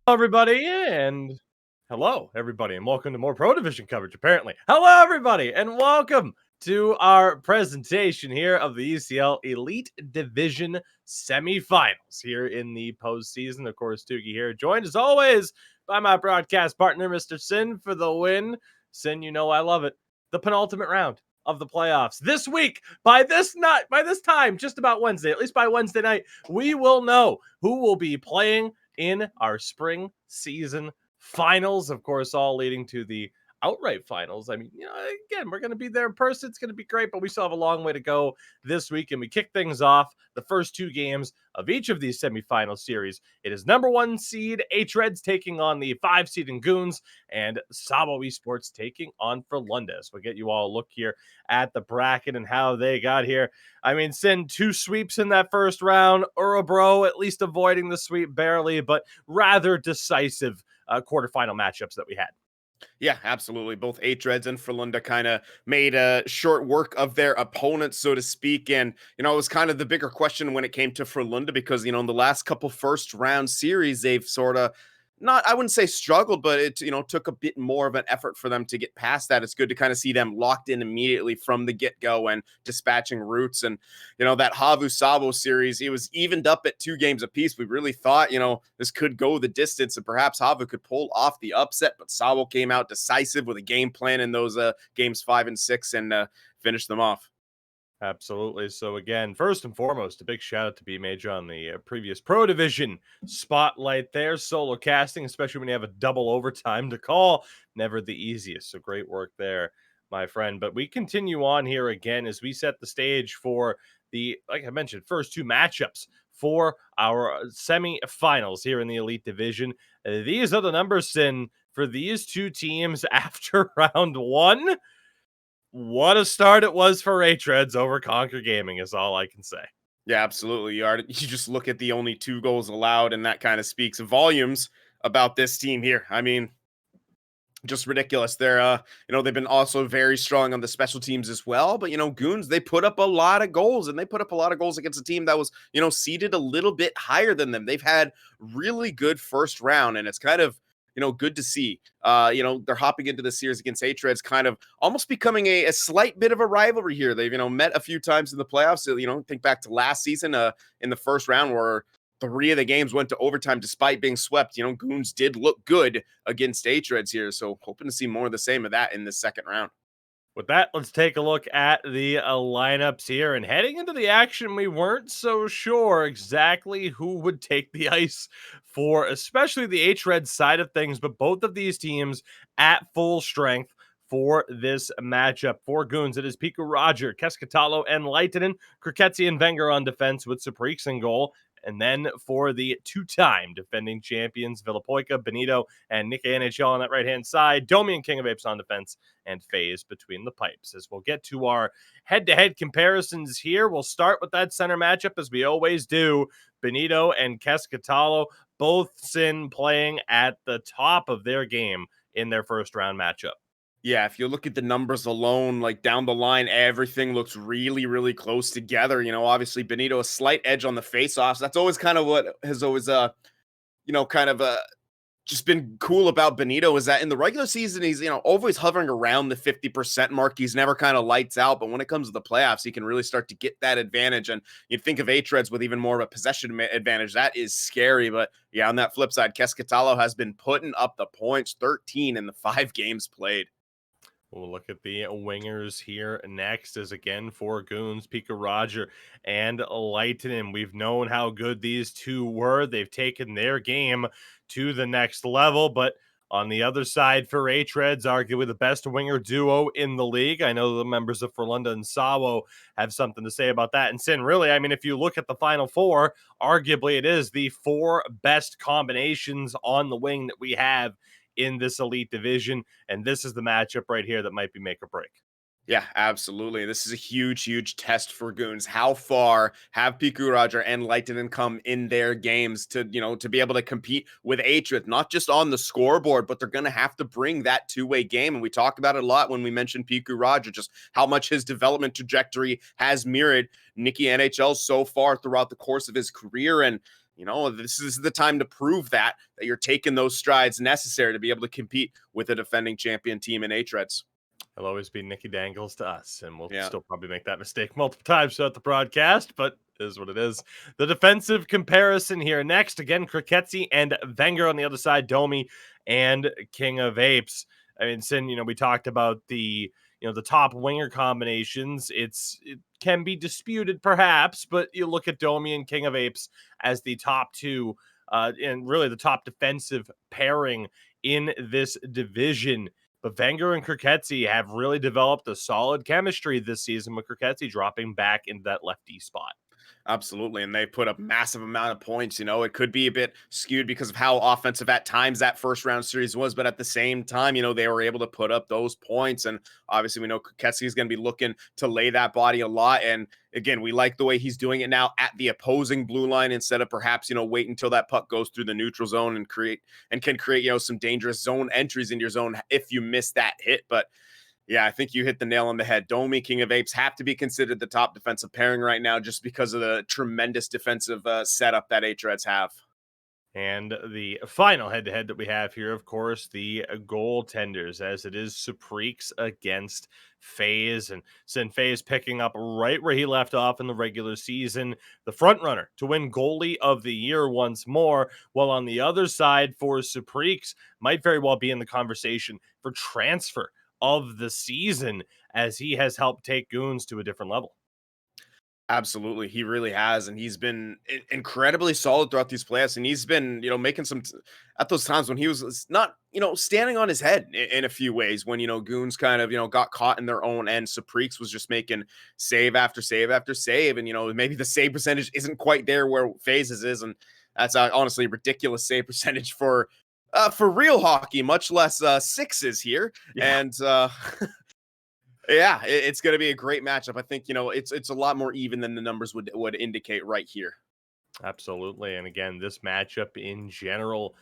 Everybody, and hello, everybody, and welcome to more Pro Division coverage, apparently. Hello, everybody, and welcome to our presentation here of the ECL Elite Division Semifinals here in the postseason. Of course, Tuki here, joined as always by my broadcast partner, Mr. Sin, for the win. Sin, you know I love it. The penultimate round of the playoffs this week. By this time, just about Wednesday, at least by Wednesday night, we will know who will be playing in our spring season finals, of course, all leading to the outright finals. I mean, again, we're going to be there in person. It's going to be great, but we still have a long way to go this week. And we kick things off the first two games of each of these semifinal series. It is number one seed hREDS taking on the 5 seed in GOONS, and Sabo Esports taking on Frölunda. We'll get you all a look here at the bracket and how they got here. I mean, Sin, 2 sweeps in that first round. Urobro at least avoiding the sweep barely, but rather decisive quarterfinal matchups that we had. Yeah, absolutely. Both hREDS and Frölunda kind of made a short work of their opponents, so to speak. And, it was kind of the bigger question when it came to Frölunda because, in the last couple first round series, they've sort of I wouldn't say struggled, but it, took a bit more of an effort for them to get past that. It's good to kind of see them locked in immediately from the get-go and dispatching roots. And, that Havu Sabo series, it was evened up at 2 games apiece. We really thought, this could go the distance and perhaps Havu could pull off the upset, but Sabo came out decisive with a game plan in those games 5 and 6 and finished them off. Absolutely. So again, first and foremost, a big shout out to B Major on the previous Pro Division spotlight there. Solo casting, especially when you have a double overtime to call, never the easiest. So great work there, my friend. But we continue on here again as we set the stage for the, like I mentioned, first 2 matchups for our semifinals here in the Elite Division. These are the numbers, Sin, for these 2 teams after round 1. What a start it was for hREDS over Conquer Gaming is all I can say. Yeah, absolutely. You just look at the only 2 goals allowed, and that kind of speaks volumes about this team here. I mean, just ridiculous. They're, they've been also very strong on the special teams as well. But, GOONS, they put up a lot of goals, and they put up a lot of goals against a team that was, seeded a little bit higher than them. They've had really good first round, and it's kind of, good to see. They're hopping into the series against hREDS, kind of almost becoming a slight bit of a rivalry here. They've, met a few times in the playoffs. So, think back to last season in the first round where 3 of the games went to overtime despite being swept. GOONS did look good against hREDS here. So hoping to see more of the same of that in the second round. With that, let's take a look at the lineups here. And heading into the action, we weren't so sure exactly who would take the ice for, especially the hREDS side of things. But both of these teams at full strength for this matchup. For GOONS, it is Piku Roger, Keskitalo, and Leitinen. Kriketzi and Wenger on defense with Suprix in goal. And then for the 2-time defending champions, Villapoica, Benito, and Nikkei NHL on that right-hand side, Domi and King of Apes on defense, and Phase between the pipes. As we'll get to our head-to-head comparisons here, we'll start with that center matchup as we always do. Benito and Keskitalo, both Sin playing at the top of their game in their first round matchup. Yeah, if you look at the numbers alone, like down the line, everything looks really, really close together. Obviously Benito a slight edge on the faceoffs. That's always kind of what has always just been cool about Benito is that in the regular season he's always hovering around the 50% mark. He's never kind of lights out, but when it comes to the playoffs, he can really start to get that advantage. And you'd think of hREDS with even more of a possession advantage. That is scary, but yeah, on that flip side, Keskitalo has been putting up the points, 13 in the 5 games played. We'll look at the wingers here next as again for GOONS, Piku Roger and Leitinen. We've known how good these 2 were. They've taken their game to the next level, but on the other side for hREDS, arguably the best winger duo in the league. I know the members of Frölunda and Sabo have something to say about that. And Sin, really, I mean, if you look at the Final 4, arguably it is the 4 best combinations on the wing that we have in this Elite Division, and this is the matchup right here that might be make or break. Yeah, absolutely. This is a huge, huge test for GOONS. How far have Piku Roger and Leitinen come in their games to, to be able to compete with hREDS, not just on the scoreboard, but they're going to have to bring that 2-way game. And we talked about it a lot when we mentioned Piku Roger, just how much his development trajectory has mirrored Nikkei NHL so far throughout the course of his career. And This is the time to prove that you're taking those strides necessary to be able to compete with a defending champion team in hREDS. It'll always be Nicky Dangles to us, and we'll Yeah. still probably make that mistake multiple times throughout the broadcast, but it is what it is. The defensive comparison here next. Again, Kriketzi and Wenger on the other side, Domi and King of Apes. I mean, Sin, we talked about the top winger combinations. It can be disputed perhaps, but you look at Domi and King of Apes as the top two, and really the top defensive pairing in this division. But Wenger and Kriketzi have really developed a solid chemistry this season, with Kriketzi dropping back into that lefty spot. Absolutely. And they put up massive amount of points. It could be a bit skewed because of how offensive at times that first round series was. But at the same time, they were able to put up those points. And obviously, we know Kuketsi is going to be looking to lay that body a lot. And again, we like the way he's doing it now at the opposing blue line instead of perhaps, wait until that puck goes through the neutral zone and can create, some dangerous zone entries in your zone if you miss that hit. But yeah, I think you hit the nail on the head. Domi, King of Apes have to be considered the top defensive pairing right now just because of the tremendous defensive setup that hREDS have. And the final head-to-head that we have here, of course, the goaltenders, as it is Supreeks against FaZe. And Sin FaZe picking up right where he left off in the regular season, the front runner to win goalie of the year once more, while on the other side for Supreeks might very well be in the conversation for transfer of the season, as he has helped take Goons to a different level. Absolutely, he really has, and he's been incredibly solid throughout these playoffs. And he's been, making some at those times when he was not, standing on his head in a few ways. When Goons kind of, got caught in their own end. Supreeks was just making save after save after save, and maybe the save percentage isn't quite there where Phases is, and that's honestly a ridiculous save percentage for real hockey, much less sixes here, Yeah. and. Yeah, it's going to be a great matchup. I think it's a lot more even than the numbers would indicate right here. Absolutely. And again, this matchup in general,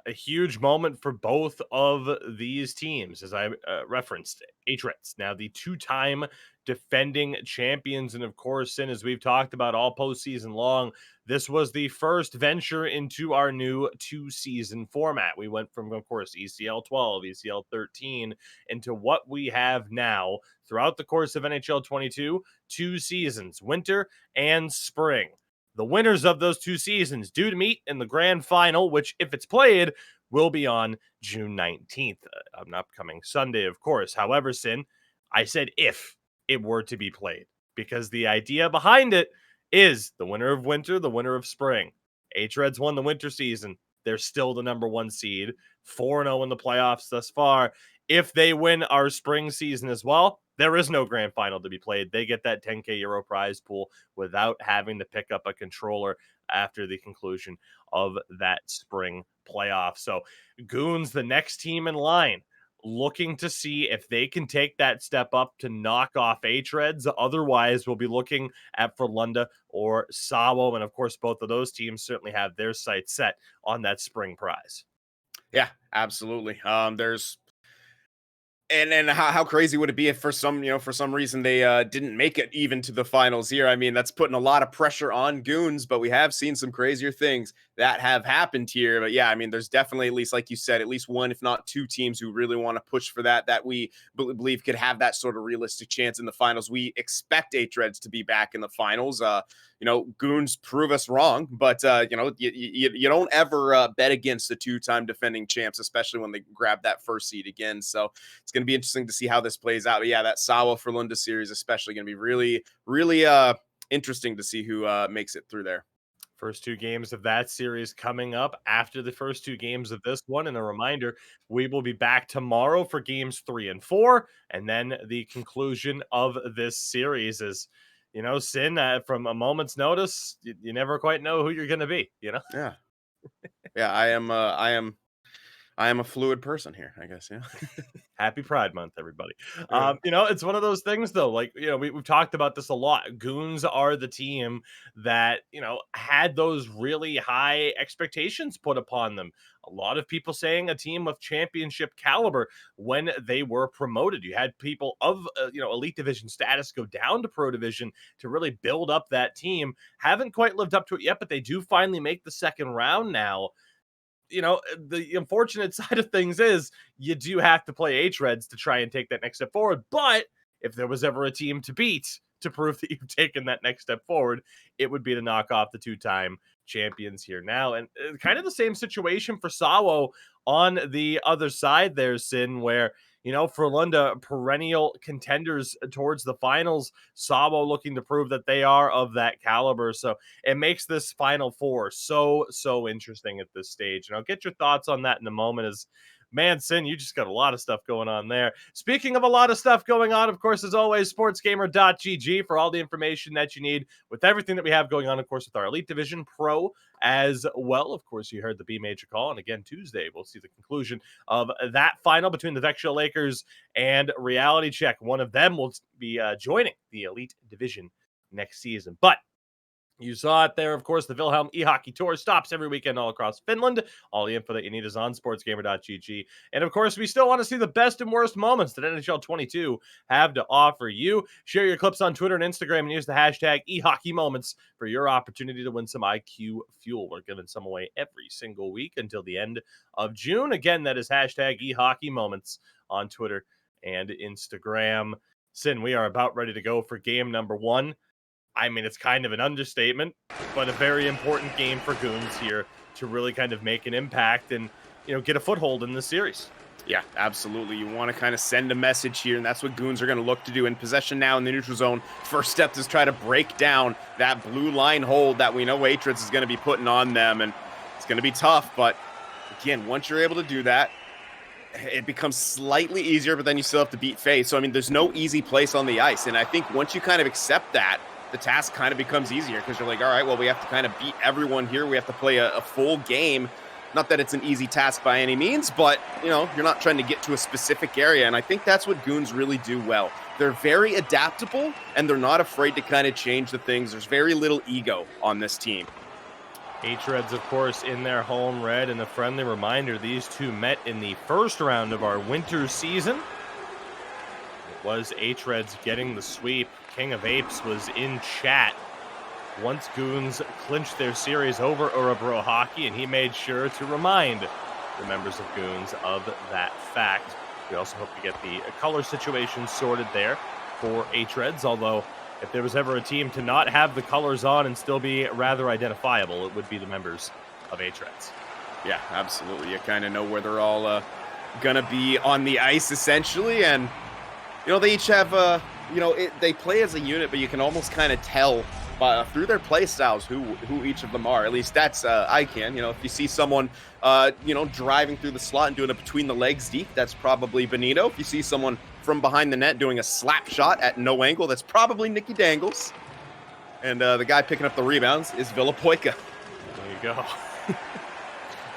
a huge moment for both of these teams, as I referenced. hREDS, now the two-time defending champions, and of course, Sin, as we've talked about all postseason long, this was the first venture into our new two-season format. We went from, of course, ECL 12, ECL 13, into what we have now throughout the course of NHL 22, two seasons, winter and spring. The winners of those two seasons due to meet in the grand final, which, if it's played, will be on June 19th, an upcoming Sunday, of course. However, Sin, I said if it were to be played, because the idea behind it is the winner of winter, the winner of spring. hREDS won the winter season. They're still the number one seed, 4-0 in the playoffs thus far. If they win our spring season as well, there is no grand final to be played. They get that 10K euro prize pool without having to pick up a controller after the conclusion of that spring playoff. So, Goons, the next team in line, looking to see if they can take that step up to knock off hREDS. Otherwise, we'll be looking at Frölunda or Sawo. And of course, both of those teams certainly have their sights set on that spring prize. Yeah, absolutely. There's and how crazy would it be if for some reason they didn't make it even to the finals here? I mean, that's putting a lot of pressure on Goons, but we have seen some crazier things that have happened here. But yeah, I mean, there's definitely, at least like you said, at least one, if not two teams who really want to push for that we believe could have that sort of realistic chance in the finals. We expect hREDS to be back in the finals. Goons prove us wrong, but you don't ever bet against the two-time defending champs, especially when they grab that first seed again. So it's going to be interesting to see how this plays out. But yeah, that Sawa Frölunda series especially going to be really, really interesting to see who makes it through there. First two games of that series coming up after the first two games of this one. And a reminder, we will be back tomorrow for games 3 and 4. And then the conclusion of this series is, Sin, from a moment's notice, you never quite know who you're going to be, Yeah. Yeah, I am I am a fluid person here, I guess. Yeah. Happy Pride Month, everybody. Yeah. It's one of those things, though. Like, we've talked about this a lot. Goons are the team that, had those really high expectations put upon them. A lot of people saying a team of championship caliber when they were promoted. You had people of, elite division status go down to pro division to really build up that team. Haven't quite lived up to it yet, but they do finally make the second round now. The unfortunate side of things is you do have to play hREDS to try and take that next step forward. But if there was ever a team to beat to prove that you've taken that next step forward, it would be to knock off the two-time champions here now. And kind of the same situation for Sawo on the other side there, Sin, where, Frölunda, perennial contenders towards the finals, Sawo looking to prove that they are of that caliber. So it makes this Final Four so interesting at this stage. And I'll get your thoughts on that in a moment. As man, Sin, you just got a lot of stuff going on there. Speaking of a lot of stuff going on, of course, as always, sportsgamer.gg for all the information that you need with everything that we have going on, of course, with our Elite Division Pro as well. Of course, you heard the B Major call. And again, Tuesday, we'll see the conclusion of that final between the Vexio Lakers and Reality Check. One of them will be joining the Elite Division next season. But you saw it there, of course. The Wilhelm e-hockey tour stops every weekend all across Finland. All the info that you need is on sportsgamer.gg. And of course, we still want to see the best and worst moments that NHL 22 have to offer you. Share your clips on Twitter and Instagram and use the hashtag eHockeyMoments for your opportunity to win some IQ Fuel. We're giving some away every single week until the end of June. Again, that is hashtag eHockeyMoments on Twitter and Instagram. Sin, we are about ready to go for game number one. I mean, it's kind of an understatement, but a very important game for Goons here to really kind of make an impact and, get a foothold in this series. Yeah, absolutely. You want to kind of send a message here, and that's what Goons are going to look to do. In possession now in the neutral zone, first step is try to break down that blue line hold that we know hREDS is going to be putting on them, and it's going to be tough. But again, once you're able to do that, it becomes slightly easier, but then you still have to beat FaZe. So, I mean, there's no easy place on the ice, and I think once you kind of accept that, the task kind of becomes easier because you're like, all right, well, we have to kind of beat everyone here. We have to play a full game. Not that it's an easy task by any means, but, you're not trying to get to a specific area. And I think that's what Goons really do well. They're very adaptable, and they're not afraid to kind of change the things. There's very little ego on this team. hREDS, of course, in their home red. And a friendly reminder, these two met in the first round of our winter season. It was hREDS getting the sweep. King of Apes was in chat once Goons clinched their series over Örebro Hockey, and he made sure to remind the members of Goons of that fact. We also hope to get the color situation sorted there for hREDS, although if there was ever a team to not have the colors on and still be rather identifiable, it would be the members of hREDS. Yeah, absolutely. You kind of know where they're all going to be on the ice, essentially, and, they each have... they play as a unit, but you can almost kind of tell through their play styles who each of them are. At least that's I can. If you see someone, driving through the slot and doing a between the legs deep, that's probably Benito. If you see someone from behind the net doing a slap shot at no angle, that's probably Nicky Dangles. And the guy picking up the rebounds is Villapoika. There you go.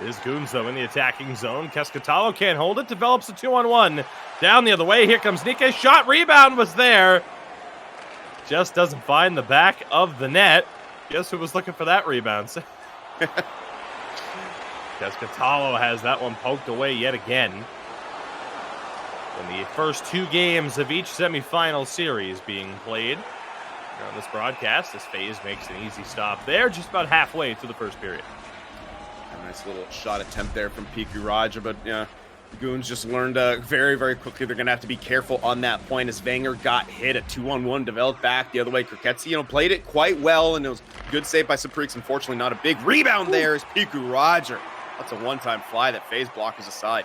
It is Goons, though, in the attacking zone. Keskatalo can't hold it. Develops a 2-on-1. Down the other way. Here comes Nike. Shot. Rebound was there. Just doesn't find the back of the net. Guess who was looking for that rebound? Keskatalo has that one poked away yet again. In the first two games of each semifinal series being played here on this broadcast, as FaZe makes an easy stop there, just about halfway through the first period. A nice little shot attempt there from Piku Raja, but the Goons just learned very, very quickly they're going to have to be careful on that point as Vanger got hit. A 2-on-1 developed back the other way. Kriketsi, played it quite well, and it was a good save by Saprix. Unfortunately, not a big rebound there as Piku Raja. That's a one-time fly that FaZe blockers aside.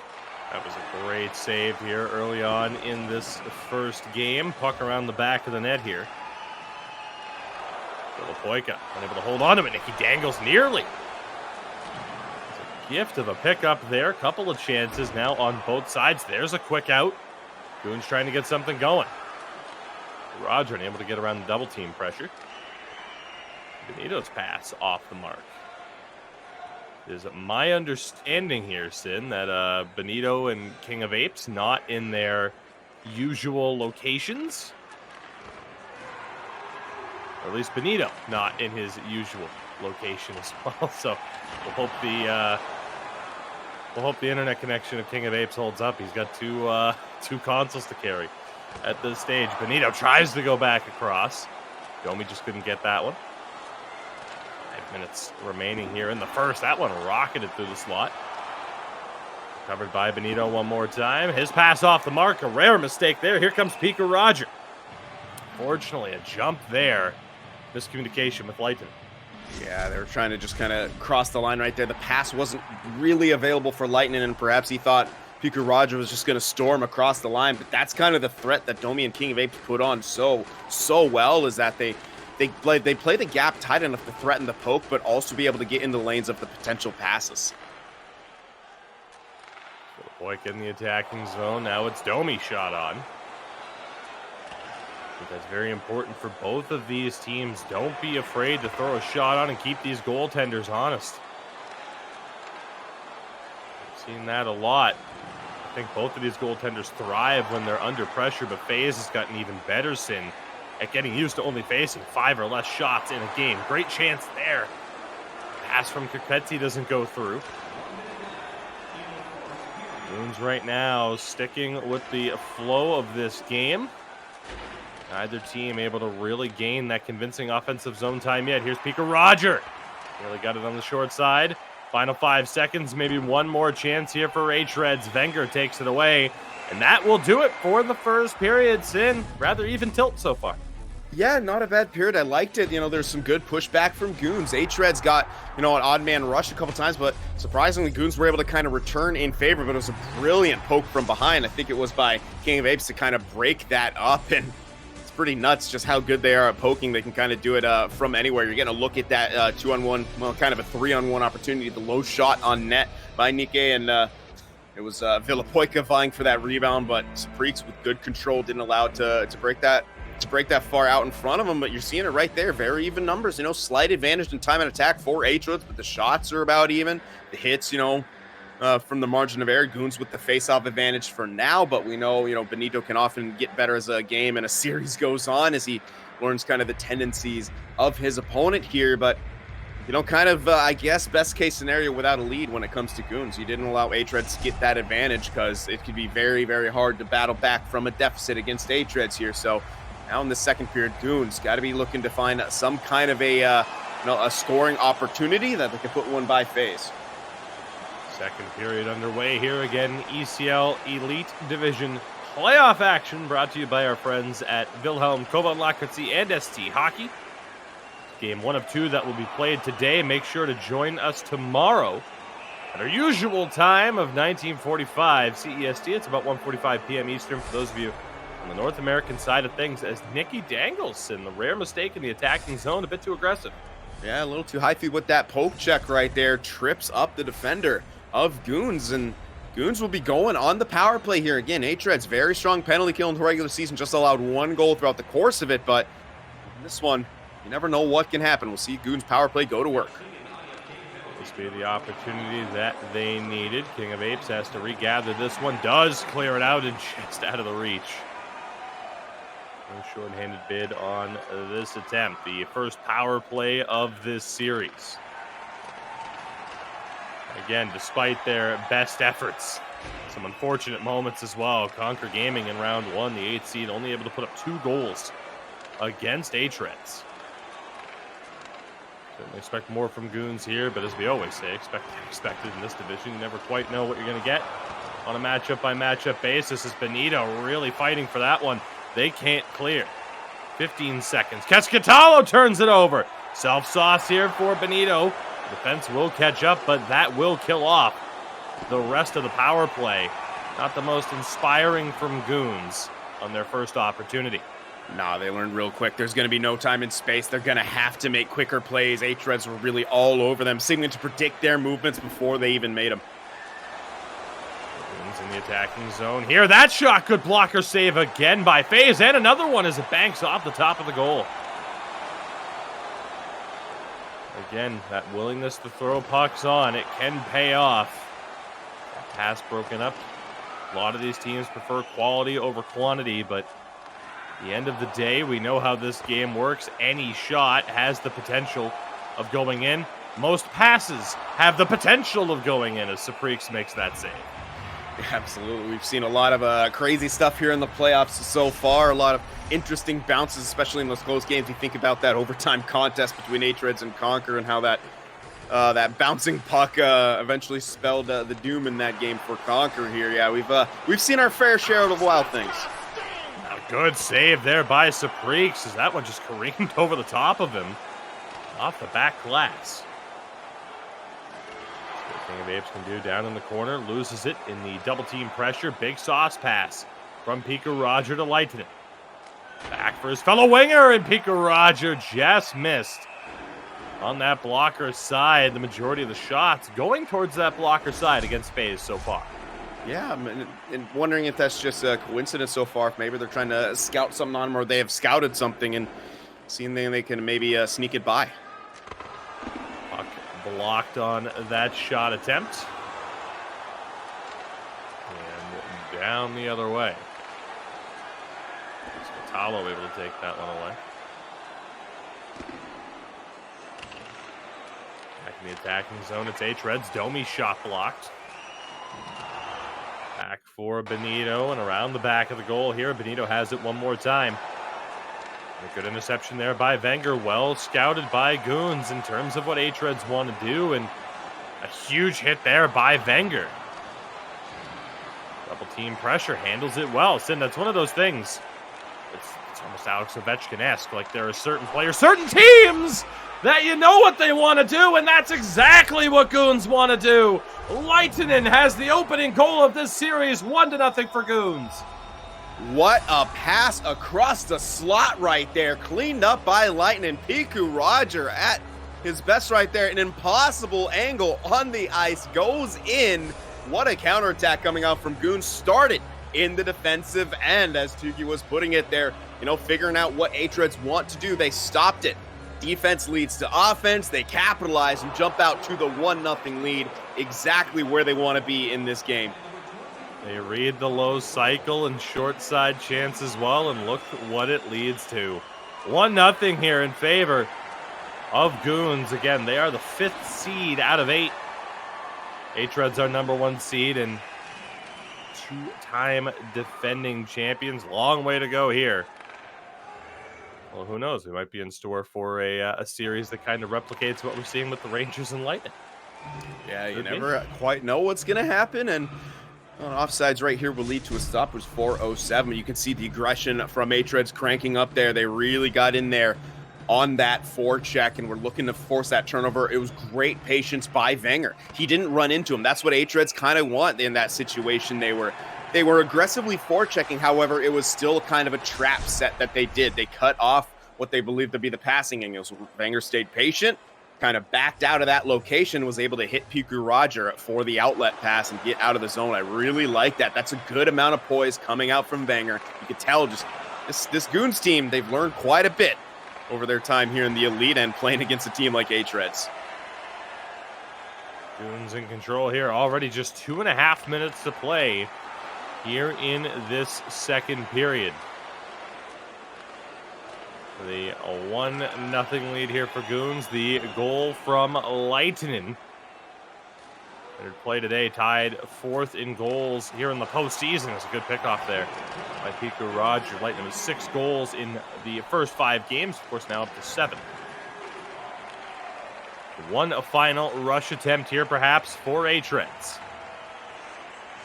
That was a great save here early on in this first game. Puck around the back of the net here. Villapoika unable to hold on to it. Nicky Dangles nearly. Gift of a pickup there. Couple of chances now on both sides. There's a quick out. Goons trying to get something going. Roger unable to get around the double team pressure. Benito's pass off the mark. It is my understanding here, Sin, that Benito and King of Apes not in their usual locations. Or at least Benito not in his usual location as well. So we'll hope the internet connection of King of Apes holds up. He's got two consoles to carry at this stage. Benito tries to go back across. Domi just couldn't get that one. 5 minutes remaining here in the first. That one rocketed through the slot. Covered by Benito one more time. His pass off the mark. A rare mistake there. Here comes Pika Roger. Fortunately, a jump there. Miscommunication with Lightning. Yeah, they were trying to just kind of cross the line right there. The pass wasn't really available for Lightning, and perhaps he thought Pika Roger was just going to storm across the line. But that's kind of the threat that Domi and King of Apes put on so well, is that they play the gap tight enough to threaten the poke, but also be able to get in the lanes of the potential passes. Boyk in the attacking zone. Now it's Domi shot on. I think that's very important for both of these teams. Don't be afraid to throw a shot on and keep these goaltenders honest. I've seen that a lot. I think both of these goaltenders thrive when they're under pressure, but FaZe has gotten even better, Sin, at getting used to only facing 5 or less shots in a game. Great chance there. Pass from Kirketsi doesn't go through. GOONS right now sticking with the flow of this game. Neither team able to really gain that convincing offensive zone time yet. Here's Pika Roger. Really got it on the short side. Final 5 seconds, maybe one more chance here for hREDS. Wenger takes it away, and that will do it for the first period. Sin, rather even tilt so far. Yeah, not a bad period. I liked it. There's some good pushback from GOONS. hREDS got, an odd man rush a couple times, but surprisingly, GOONS were able to kind of return in favor, but it was a brilliant poke from behind. I think it was by King of Apes to kind of break that up, and it's pretty nuts just how good they are at poking. They can kind of do it from anywhere. You're getting a look at that 2-on-1, well, kind of a 3-on-1 opportunity. The low shot on net by Nike, and it was Villapoika vying for that rebound, but Sapreeks with good control didn't allow it to break that far out in front of him. But you're seeing it right there. Very even numbers, slight advantage in time and attack for hREDS, but the shots are about even. The hits, from the margin of error. GOONS with the face-off advantage for now, but we know, Benito can often get better as a game and a series goes on as he learns kind of the tendencies of his opponent here. But, I guess best case scenario without a lead when it comes to GOONS. You didn't allow hREDS to get that advantage because it could be very, very hard to battle back from a deficit against hREDS here. So now in the second period, GOONS got to be looking to find some kind of a scoring opportunity that they can put one by FaZe. Second period underway here again. ECL Elite Division playoff action brought to you by our friends at Wilhelm Kovan-Lakritsi and ST Hockey. Game 1 of 2 that will be played today. Make sure to join us tomorrow at our usual time of 1945 CEST. It's about 1:45 p.m. Eastern for those of you on the North American side of things, as Nicky dangles in the rare mistake in the attacking zone, a bit too aggressive. Yeah, a little too high feet with that poke check right there. Trips up the defender of GOONS, and GOONS will be going on the power play here. Again, hREDS, very strong penalty kill in the regular season, just allowed 1 goal throughout the course of it, but in this one, you never know what can happen. We'll see GOONS power play go to work. This be the opportunity that they needed. King of Apes has to regather this one, does clear it out and just out of the reach. No short-handed bid on this attempt. The first power play of this series. Again, despite their best efforts, some unfortunate moments as well. Conquer Gaming in round 1, the 8th seed, only able to put up 2 goals against hREDS. Certainly expect more from GOONS here, but as we always say, expected in this division. You never quite know what you're going to get on a matchup-by-matchup basis. As Benito really fighting for that one. They can't clear. 15 seconds. Kescatalo turns it over. Self-sauce here for Benito. Defense will catch up, but that will kill off the rest of the power play. Not the most inspiring from GOONS on their first opportunity. Nah, they learned real quick. There's going to be no time and space. They're going to have to make quicker plays. hREDS were really all over them, seeming to predict their movements before they even made them. GOONS in the attacking zone here. That shot, good blocker save again by FaZe, and another one as it banks off the top of the goal. Again, that willingness to throw pucks on, it can pay off. That pass broken up. A lot of these teams prefer quality over quantity, but at the end of the day, we know how this game works. Any shot has the potential of going in. Most passes have the potential of going in as Saprix makes that save. Absolutely. We've seen a lot of crazy stuff here in the playoffs so far. A lot of interesting bounces, especially in those close games. You think about that overtime contest between hREDS and Conquer and how that bouncing puck eventually spelled the doom in that game for Conquer here. Yeah, we've seen our fair share of the wild things. A good save there by Saprix as that one just careened over the top of him off the back glass. King of Apes can do down in the corner, loses it in the double team pressure. Big sauce pass from Pika Roger to Leitinen. Back for his fellow winger, and Pika Roger just missed on that blocker side. The majority of the shots going towards that blocker side against FaZe so far. Yeah, and wondering if that's just a coincidence so far. If maybe they're trying to scout something on him, or they have scouted something and seeing they can maybe sneak it by. Blocked on that shot attempt. And down the other way. Spatalo able to take that one away. Back in the attacking zone, it's hREDS. Domi shot blocked. Back for Benito and around the back of the goal here. Benito has it one more time. A good interception there by Wenger. Well scouted by GOONS in terms of what hREDS want to do. And a huge hit there by Wenger. Double team pressure. Handles it well. Sin, that's one of those things. It's almost Alex Ovechkin-esque. Like there are certain players, certain teams that you know what they want to do. And that's exactly what GOONS want to do. Leitinen has the opening goal of this series. 1-0 for GOONS. What a pass across the slot right there. Cleaned up by Leitinen. Pika Roger at his best right there. An impossible angle on the ice. Goes in. What a counterattack coming out from GOONS. Started in the defensive end as Tuki was putting it there. You know, figuring out what hREDS want to do. They stopped it. Defense leads to offense. They capitalize and jump out to the 1-0 lead. Exactly where they want to be in this game. They read the low cycle and short side chance as well, and look what it leads to. 1-0 here in favor of GOONS. Again, they are the 5th seed out of 8. hREDS are number 1 seed and 2-time defending champions. Long way to go here. Well, who knows? We might be in store for a series that kind of replicates what we're seeing with the Rangers and Lightning. Yeah, you never quite know what's going to happen, and offsides right here will lead to a stop. It was 4:07. You can see the aggression from hREDS cranking up there. They really got in there on that forecheck, and we're looking to force that turnover. It was great patience by Wenger. He didn't run into him. That's what hREDS kind of want in that situation. They were aggressively forechecking. However, it was still kind of a trap set that they did. They cut off what they believed to be the passing angles. Wenger stayed patient, kind of backed out of that location, was able to hit Pika Roger for the outlet pass and get out of the zone. I really like that. That's a good amount of poise coming out from Wenger. You could tell just this GOONS team, they've learned quite a bit over their time here in the elite and playing against a team like hREDS. GOONS in control here. Already just 2.5 minutes to play here in this second period. The 1-0 lead here for GOONS. The goal from Leitinen. Third play today, tied 4th in goals here in the postseason. It's a good pickoff there by Pika Roger. Leitinen with 6 goals in the first 5 games. Of course, now up to 7. One final rush attempt here, perhaps, for hREDS.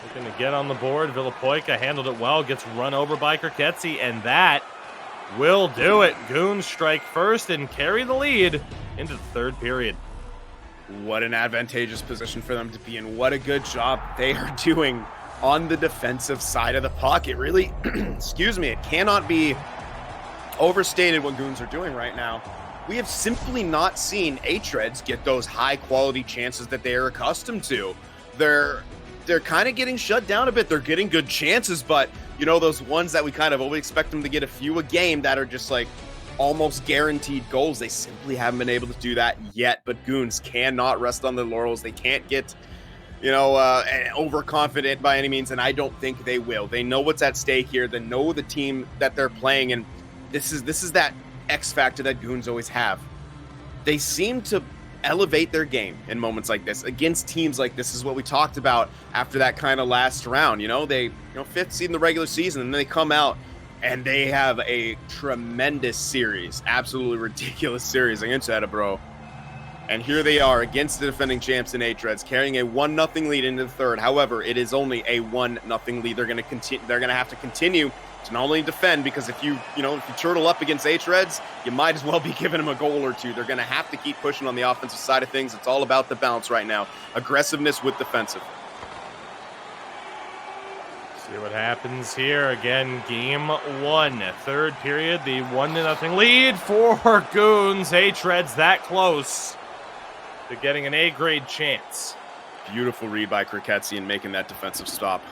Looking to get on the board. Villapoica handled it well. Gets run over by Kirketsi, and that will do it. GOONS strike first and carry the lead into the third period. What an advantageous position for them to be in. What a good job they are doing on the defensive side of the puck. It really, excuse me, it cannot be overstated what GOONS are doing right now. We have simply not seen hREDS get those high-quality chances that they are accustomed to. They're kind of getting shut down a bit. They're getting good chances, but you know, those ones that we kind of always expect them to get a few a game that are just like almost guaranteed goals. They simply haven't been able to do that yet, but Goons cannot rest on their laurels. They can't get, overconfident by any means, and I don't think they will. They know what's at stake here. They know the team that they're playing, and this is that X factor that Goons always have. They seem to elevate their game in moments like this against teams like this. Is what we talked about after that kind of last round. They fifth seed in the regular season, and then they come out and they have a tremendous series, absolutely ridiculous series against Edinburgh. And here they are against the defending champs in hREDS, carrying a 1-0 lead into the third. However, it is only a 1-0 lead. They're going to continue. They're going to have to continue to not only defend, because if you turtle up against hREDS, you might as well be giving them a goal or two. They're going to have to keep pushing on the offensive side of things. It's all about the balance right now. Aggressiveness with defensive. See what happens here. Again, game 1, third period, the 1-0 lead for Goons. hREDS that close to getting an A-grade chance. Beautiful read by Kriketzian making that defensive stop.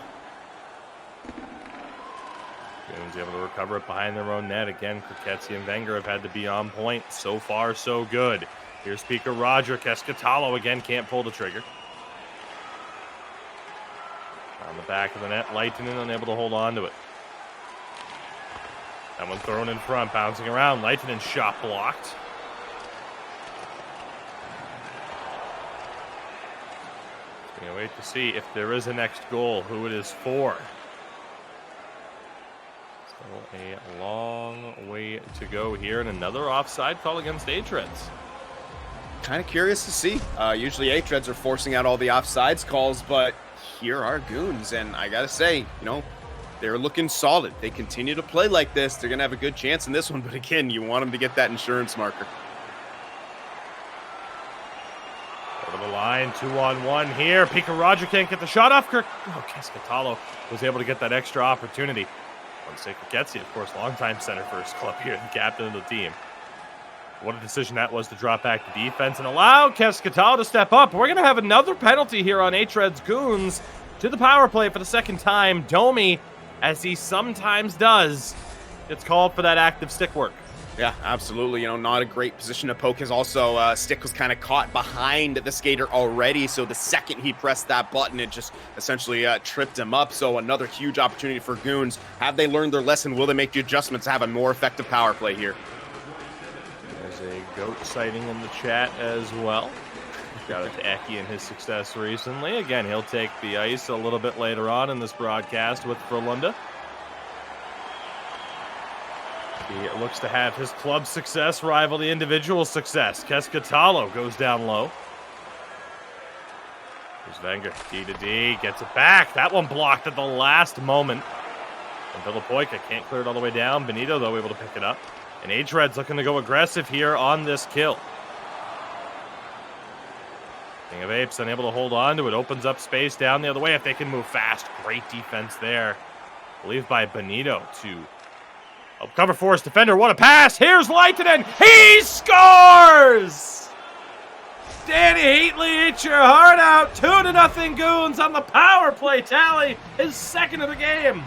Goons able to recover it behind their own net. Again, Kriketzian and Wenger have had to be on point. So far, so good. Here's Pika Roger. Keskatalo again can't pull the trigger. On the back of the net, Leitinen unable to hold on to it. That one thrown in front, bouncing around. Leitinen shot blocked. Gonna wait to see if there is a next goal, who it is for. Still a long way to go here, and another offside call against hREDS. Kind of curious to see. Usually hREDS are forcing out all the offsides calls, but here are Goons, and I gotta say, they're looking solid. They continue to play like this, they're gonna have a good chance in this one, but again, you want them to get that insurance marker. Over the line, 2-on-1 here. Pika Roger can't get the shot off. Keskatalo was able to get that extra opportunity. Once Kriketzian, of course, longtime center for his club here, the captain of the team. What a decision that was to drop back to defense and allow Keskatalo to step up. We're going to have another penalty here on hREDS Goons to the power play for the second time. Domi, as he sometimes does, gets called for that active stick work. Yeah, absolutely. Not a great position to poke. His also stick was kind of caught behind the skater already. So the second he pressed that button, it just essentially tripped him up. So another huge opportunity for Goons. Have they learned their lesson? Will they make the adjustments to have a more effective power play here? There's a goat sighting in the chat as well. Shout out to Eki and his success recently. Again, he'll take the ice a little bit later on in this broadcast with Frölunda. He looks to have his club success rival the individual success. Keskatalo goes down low. Here's Wenger, D-to-D, gets it back. That one blocked at the last moment. And Villapoica can't clear it all the way down. Benito, though, able to pick it up. And hREDS looking to go aggressive here on this kill. King of Apes unable to hold on to it. Opens up space down the other way if they can move fast. Great defense there. I believe by Benito to cover for his defender. What a pass. Here's Leitinen. He scores! Danny Heatley, eat your heart out. 2-0 Goons on the power play tally. His second of the game.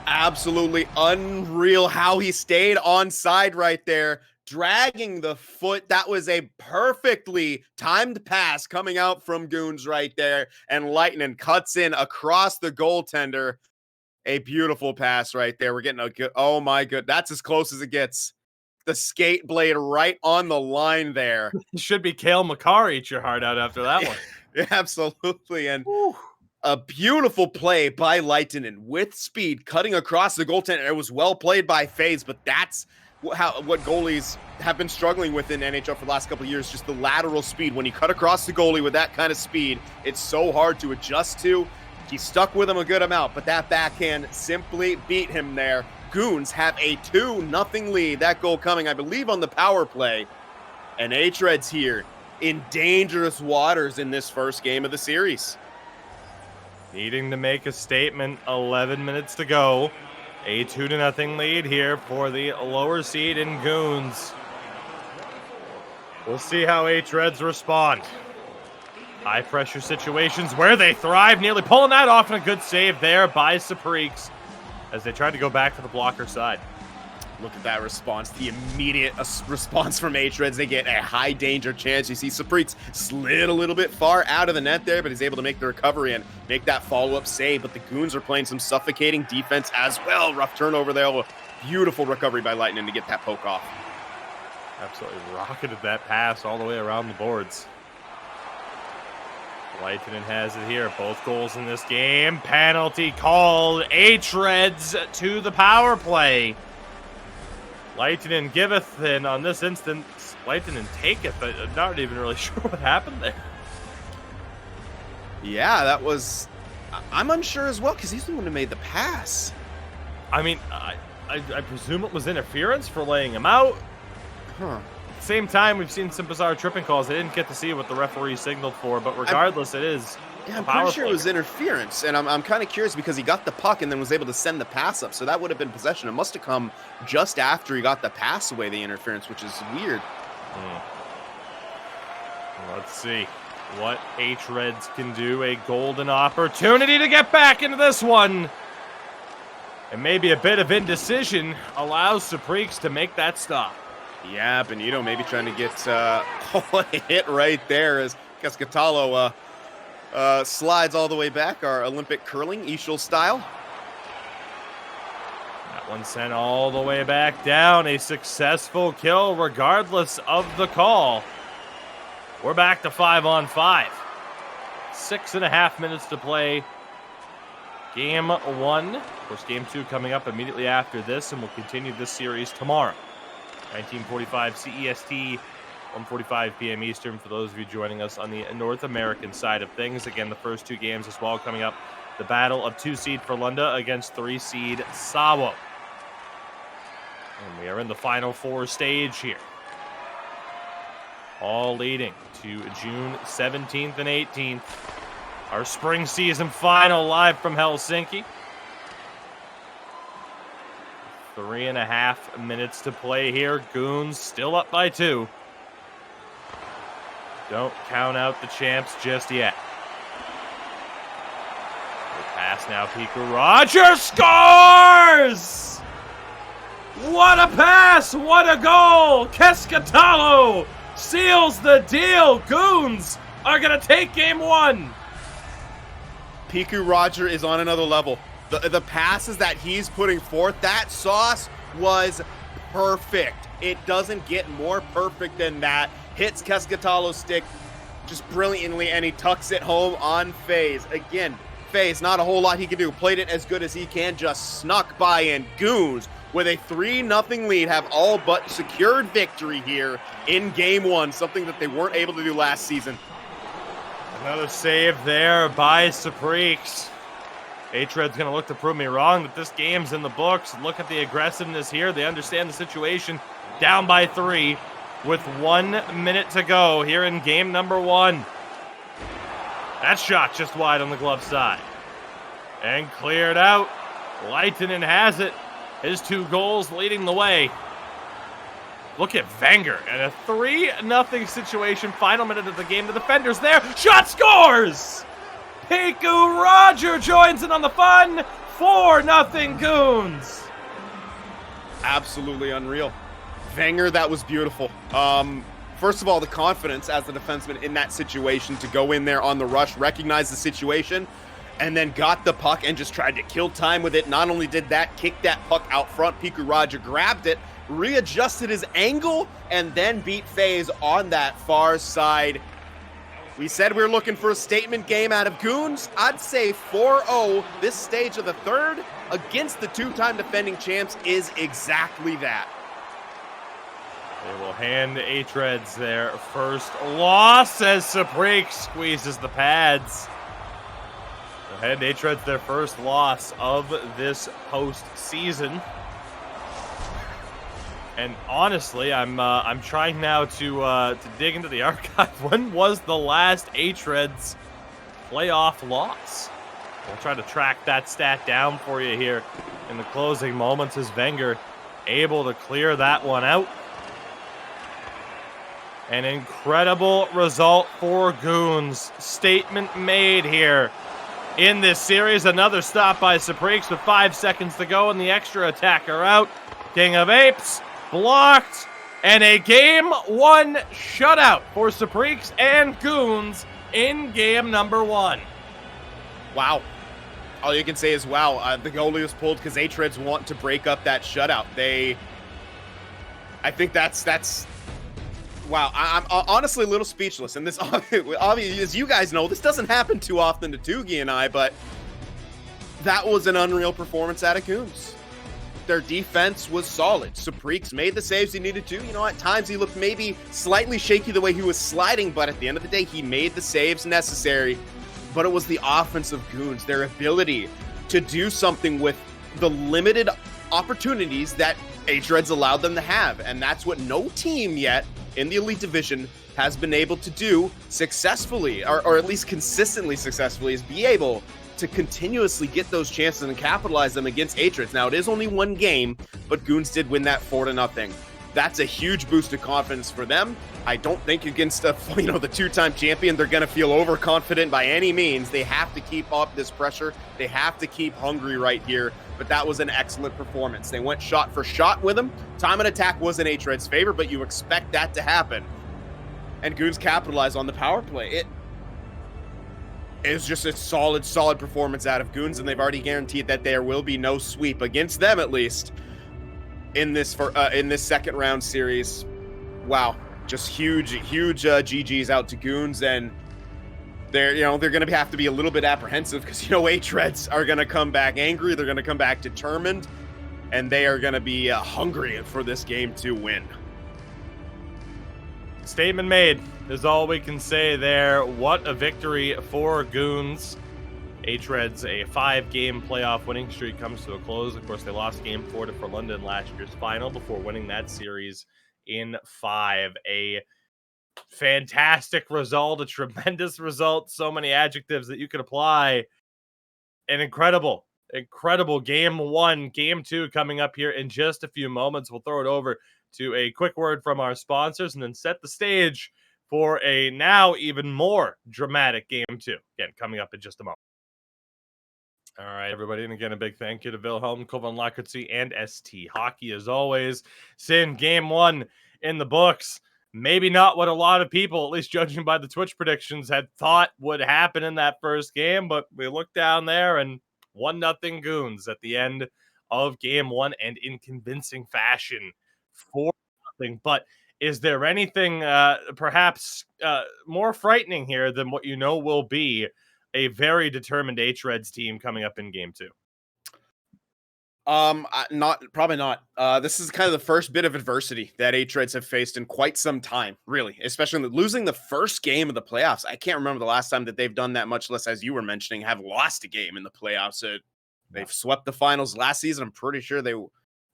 Absolutely unreal how he stayed onside right there, dragging the foot. That was a perfectly timed pass coming out from Goons right there. And Leitinen cuts in across the goaltender. A beautiful pass right there. We're getting a good, oh my good, that's as close as it gets. The skate blade right on the line there. It should be Cale Makar, eat your heart out after that one. Yeah, absolutely. And a beautiful play by Leitinen with speed, cutting across the goaltender. It was well played by FaZe, but that's what goalies have been struggling with in NHL for the last couple of years, just the lateral speed. When you cut across the goalie with that kind of speed, it's so hard to adjust to. He stuck with him a good amount, but that backhand simply beat him there. Goons have a 2-0 lead. That goal coming, I believe, on the power play. And hREDS here in dangerous waters in this first game of the series. Needing to make a statement, 11 minutes to go. A 2-0 lead here for the lower seed in Goons. We'll see how hREDS respond. High pressure situations where they thrive, nearly pulling that off, and a good save there by Saprix as they tried to go back to the blocker side. Look at that response. The immediate response from hREDS. They get a high danger chance. You see Sapriks slid a little bit far out of the net there, but he's able to make the recovery and make that follow-up save. But the Goons are playing some suffocating defense as well. Rough turnover there. Beautiful recovery by Lightning to get that poke off. Absolutely rocketed that pass all the way around the boards. Lightning has it here. Both goals in this game. Penalty called. hREDS to the power play. Lightning giveth, and on this instance, Lightning taketh. I'm not even really sure what happened there. Yeah, that was... I'm unsure as well, because he's the one who made the pass. I mean, I presume it was interference for laying him out. Huh. At the same time, we've seen some bizarre tripping calls. I didn't get to see what the referee signaled for, but regardless, it is. Yeah, I'm pretty sure it was interference, and I'm kind of curious because he got the puck and then was able to send the pass up, so that would have been possession. It must have come just after he got the pass away, the interference, which is weird. Let's see what hREDS can do. A golden opportunity to get back into this one. And maybe a bit of indecision allows Sapriks to make that stop. Yeah, Benito maybe trying to get a hit right there as Cascatalo slides all the way back, our Olympic curling, Ishul style. That one sent all the way back down. A successful kill regardless of the call. We're back to 5-on-5. 6.5 minutes to play. Game 1. Of course, Game 2 coming up immediately after this, and we'll continue this series tomorrow. 1945 CEST, 1:45 p.m. Eastern for those of you joining us on the North American side of things. Again, the first two games as well coming up. The battle of 2-seed Frölunda against 3-seed Sawo. And we are in the Final Four stage here. All leading to June 17th and 18th. Our spring season final live from Helsinki. 3.5 minutes to play here. Goons still up by 2. Don't count out the champs just yet. The pass now, Piku Roger scores! What a pass! What a goal! Cascatalo seals the deal. Goons are going to take game 1. Piku Roger is on another level. The passes that he's putting forth, that sauce was perfect. It doesn't get more perfect than that. Hits Cascatalo's stick just brilliantly, and he tucks it home on FaZe. Again, FaZe, not a whole lot he can do. Played it as good as he can, just snuck by, and Goons, with a 3-0 lead, have all but secured victory here in Game 1, something that they weren't able to do last season. Another save there by Sapriks. hRED's going to look to prove me wrong that this game's in the books. Look at the aggressiveness here. They understand the situation. Down by 3 with 1 minute to go here in game number 1. That shot just wide on the glove side. And cleared out. Lightning has it. His 2 goals leading the way. Look at Wenger and a 3-0 situation. Final minute of the game. The defender's there. Shot scores! Piku Roger joins in on the fun. 4-0 Goons. Absolutely unreal. Wenger, that was beautiful. First of all, the confidence as the defenseman in that situation to go in there on the rush, recognize the situation, and then got the puck and just tried to kill time with it. Not only did that, kick that puck out front. Piku Roger grabbed it, readjusted his angle, and then beat FaZe on that far side. We said we were looking for a statement game out of Goons. I'd say 4-0 this stage of the third against the 2-time defending champs is exactly that. They will hand hREDS their first loss as Sapriks squeezes the pads. They'll hand hREDS their first loss of this postseason. And honestly, I'm trying now to dig into the archive. When was the last hREDS playoff loss? We'll try to track that stat down for you here in the closing moments as Wenger able to clear that one out. An incredible result for Goons. Statement made here in this series. Another stop by Sapriks with 5 seconds to go and the extra attacker out. King of Apes, blocked, and a game 1 shutout for Supreeks and Goons in game number 1. Wow. All you can say is wow. The goalie was pulled because hREDS want to break up that shutout. I think that's wow. I'm honestly a little speechless. And this, obviously, as you guys know, this doesn't happen too often to Doogie and I, but that was an unreal performance out of Goons. Their defense was solid. Supreeks made the saves he needed to. You know, at times he looked maybe slightly shaky the way he was sliding, but at the end of the day, he made the saves necessary. But it was the offense of Goons, their ability to do something with the limited opportunities that hREDS allowed them to have. And that's what no team yet in the Elite Division has been able to do successfully, or at least consistently successfully, is be able to continuously get those chances and capitalize them against hREDS. Now, it is only one game, but Goons did win that 4-0. That's a huge boost of confidence for them. I don't think against the two-time champion, they're going to feel overconfident by any means. They have to keep up this pressure. They have to keep hungry right here. But that was an excellent performance. They went shot for shot with them. Time and attack was in hRED's favor, but you expect that to happen. And Goons capitalized on the power play. It was just a solid performance out of Goons, and they've already guaranteed that there will be no sweep against them, at least in this second round series. Wow, just huge GGs out to Goons, and they're going to have to be a little bit apprehensive because hREDS are going to come back angry, they're going to come back determined, and they are going to be hungry for this game to win. Statement made is all we can say there. What a victory for Goons. hREDS, a 5-game playoff winning streak comes to a close. Of course, they lost game 4 to London last year's final before winning that series in 5. A fantastic result, a tremendous result. So many adjectives that you could apply. An incredible game 1, game 2 coming up here in just a few moments. We'll throw it over to a quick word from our sponsors and then set the stage for a now even more dramatic game 2. Again, coming up in just a moment. All right, everybody, and again, a big thank you to Wilhelm, Kovan Lakertzi, and ST Hockey, as always. Sin, game 1 in the books. Maybe not what a lot of people, at least judging by the Twitch predictions, had thought would happen in that first game, but we looked down there and 1-0 Goons at the end of game 1, and in convincing fashion, 4-0. But is there anything perhaps more frightening here than what will be a very determined hREDS team coming up in game 2? Probably not. This is kind of the first bit of adversity that hREDS have faced in quite some time, really, especially losing the first game of the playoffs. I can't remember the last time that they've done that, much less, as you were mentioning, have lost a game in the playoffs. They've swept the finals last season. I'm pretty sure they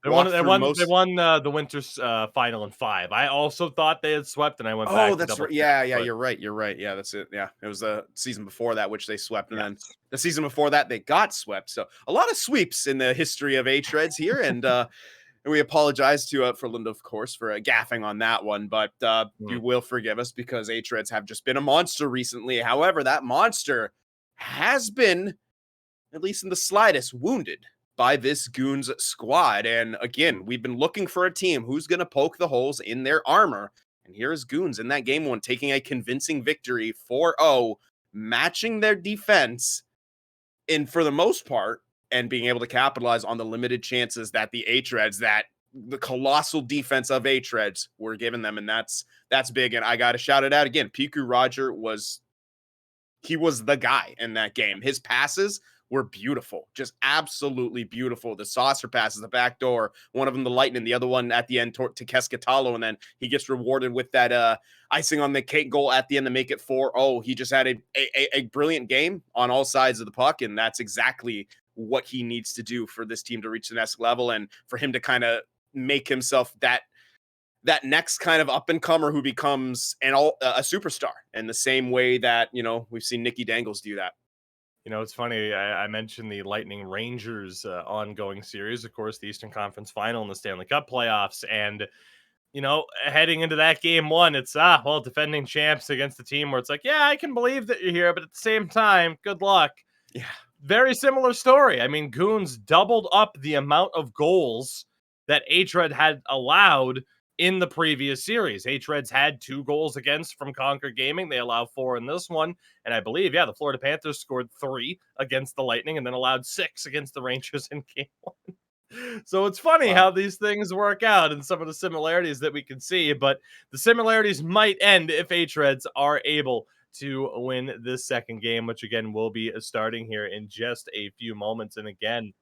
won the Winter's final in 5. I also thought they had swept, and I went back. Oh, that's right. Yeah, you're right. Yeah, that's it. Yeah, it was the season before that which they swept, and then the season before that they got swept. So a lot of sweeps in the history of hREDS here, and we apologize to for Linda, of course, for gaffing on that one, but you will forgive us because hREDS have just been a monster recently. However, that monster has been, at least in the slightest, wounded by this Goons squad. And again, we've been looking for a team who's going to poke the holes in their armor. And here's Goons in that game 1, taking a convincing victory 4-0, matching their defense for the most part, and being able to capitalize on the limited chances that the colossal defense of hREDS were giving them. And that's big. And I got to shout it out again. Piku Roger was the guy in that game. His passes were beautiful, just absolutely beautiful. The saucer passes, the back door, one of them the lightning, the other one at the end to Keskatalo, and then he gets rewarded with that icing on the cake goal at the end to make it 4-0. He just had a brilliant game on all sides of the puck, and that's exactly what he needs to do for this team to reach the next level, and for him to kind of make himself that next kind of up-and-comer who becomes a superstar in the same way that, we've seen Nicky Dangles do that. It's funny, I mentioned the Lightning Rangers ongoing series, of course, the Eastern Conference Final and the Stanley Cup playoffs, and, heading into that game 1, it's, defending champs against the team where it's like, yeah, I can believe that you're here, but at the same time, good luck. Yeah. Very similar story. I mean, Goons doubled up the amount of goals that hRED had allowed in the previous series. hREDs had 2 goals against from Conquer Gaming. They allow 4 in this one. And I believe, the Florida Panthers scored 3 against the Lightning and then allowed 6 against the Rangers in game 1. So it's funny how Wow. these things work out and some of the similarities that we can see, but the similarities might end if hREDs are able to win this second game, which again will be starting here in just a few moments. And again,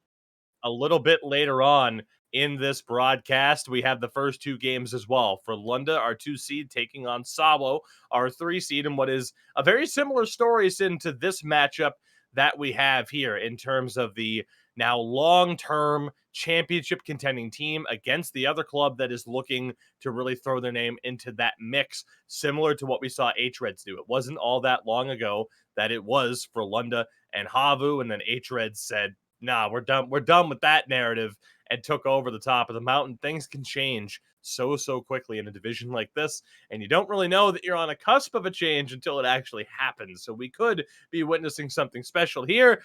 a little bit later on in this broadcast, we have the first 2 games as well. For Lunda, our 2 seed, taking on Sawo, our 3 seed, and what is a very similar story to this matchup that we have here in terms of the now long-term championship contending team against the other club that is looking to really throw their name into that mix, similar to what we saw hREDs do. It wasn't all that long ago that it was for Lunda and Havu, and then hREDs said, nah, we're done. We're done with that narrative, and took over the top of the mountain. Things can change so quickly in a division like this, and you don't really know that you're on a cusp of a change until it actually happens. So we could be witnessing something special here,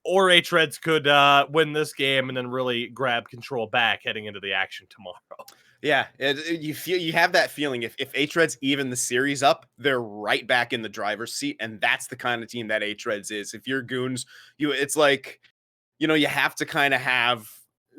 or hREDs could win this game and then really grab control back heading into the action tomorrow. Yeah, you have that feeling if hREDs even the series up, they're right back in the driver's seat, and that's the kind of team that hREDs is. If you're Goons, it's like, you have to kind of have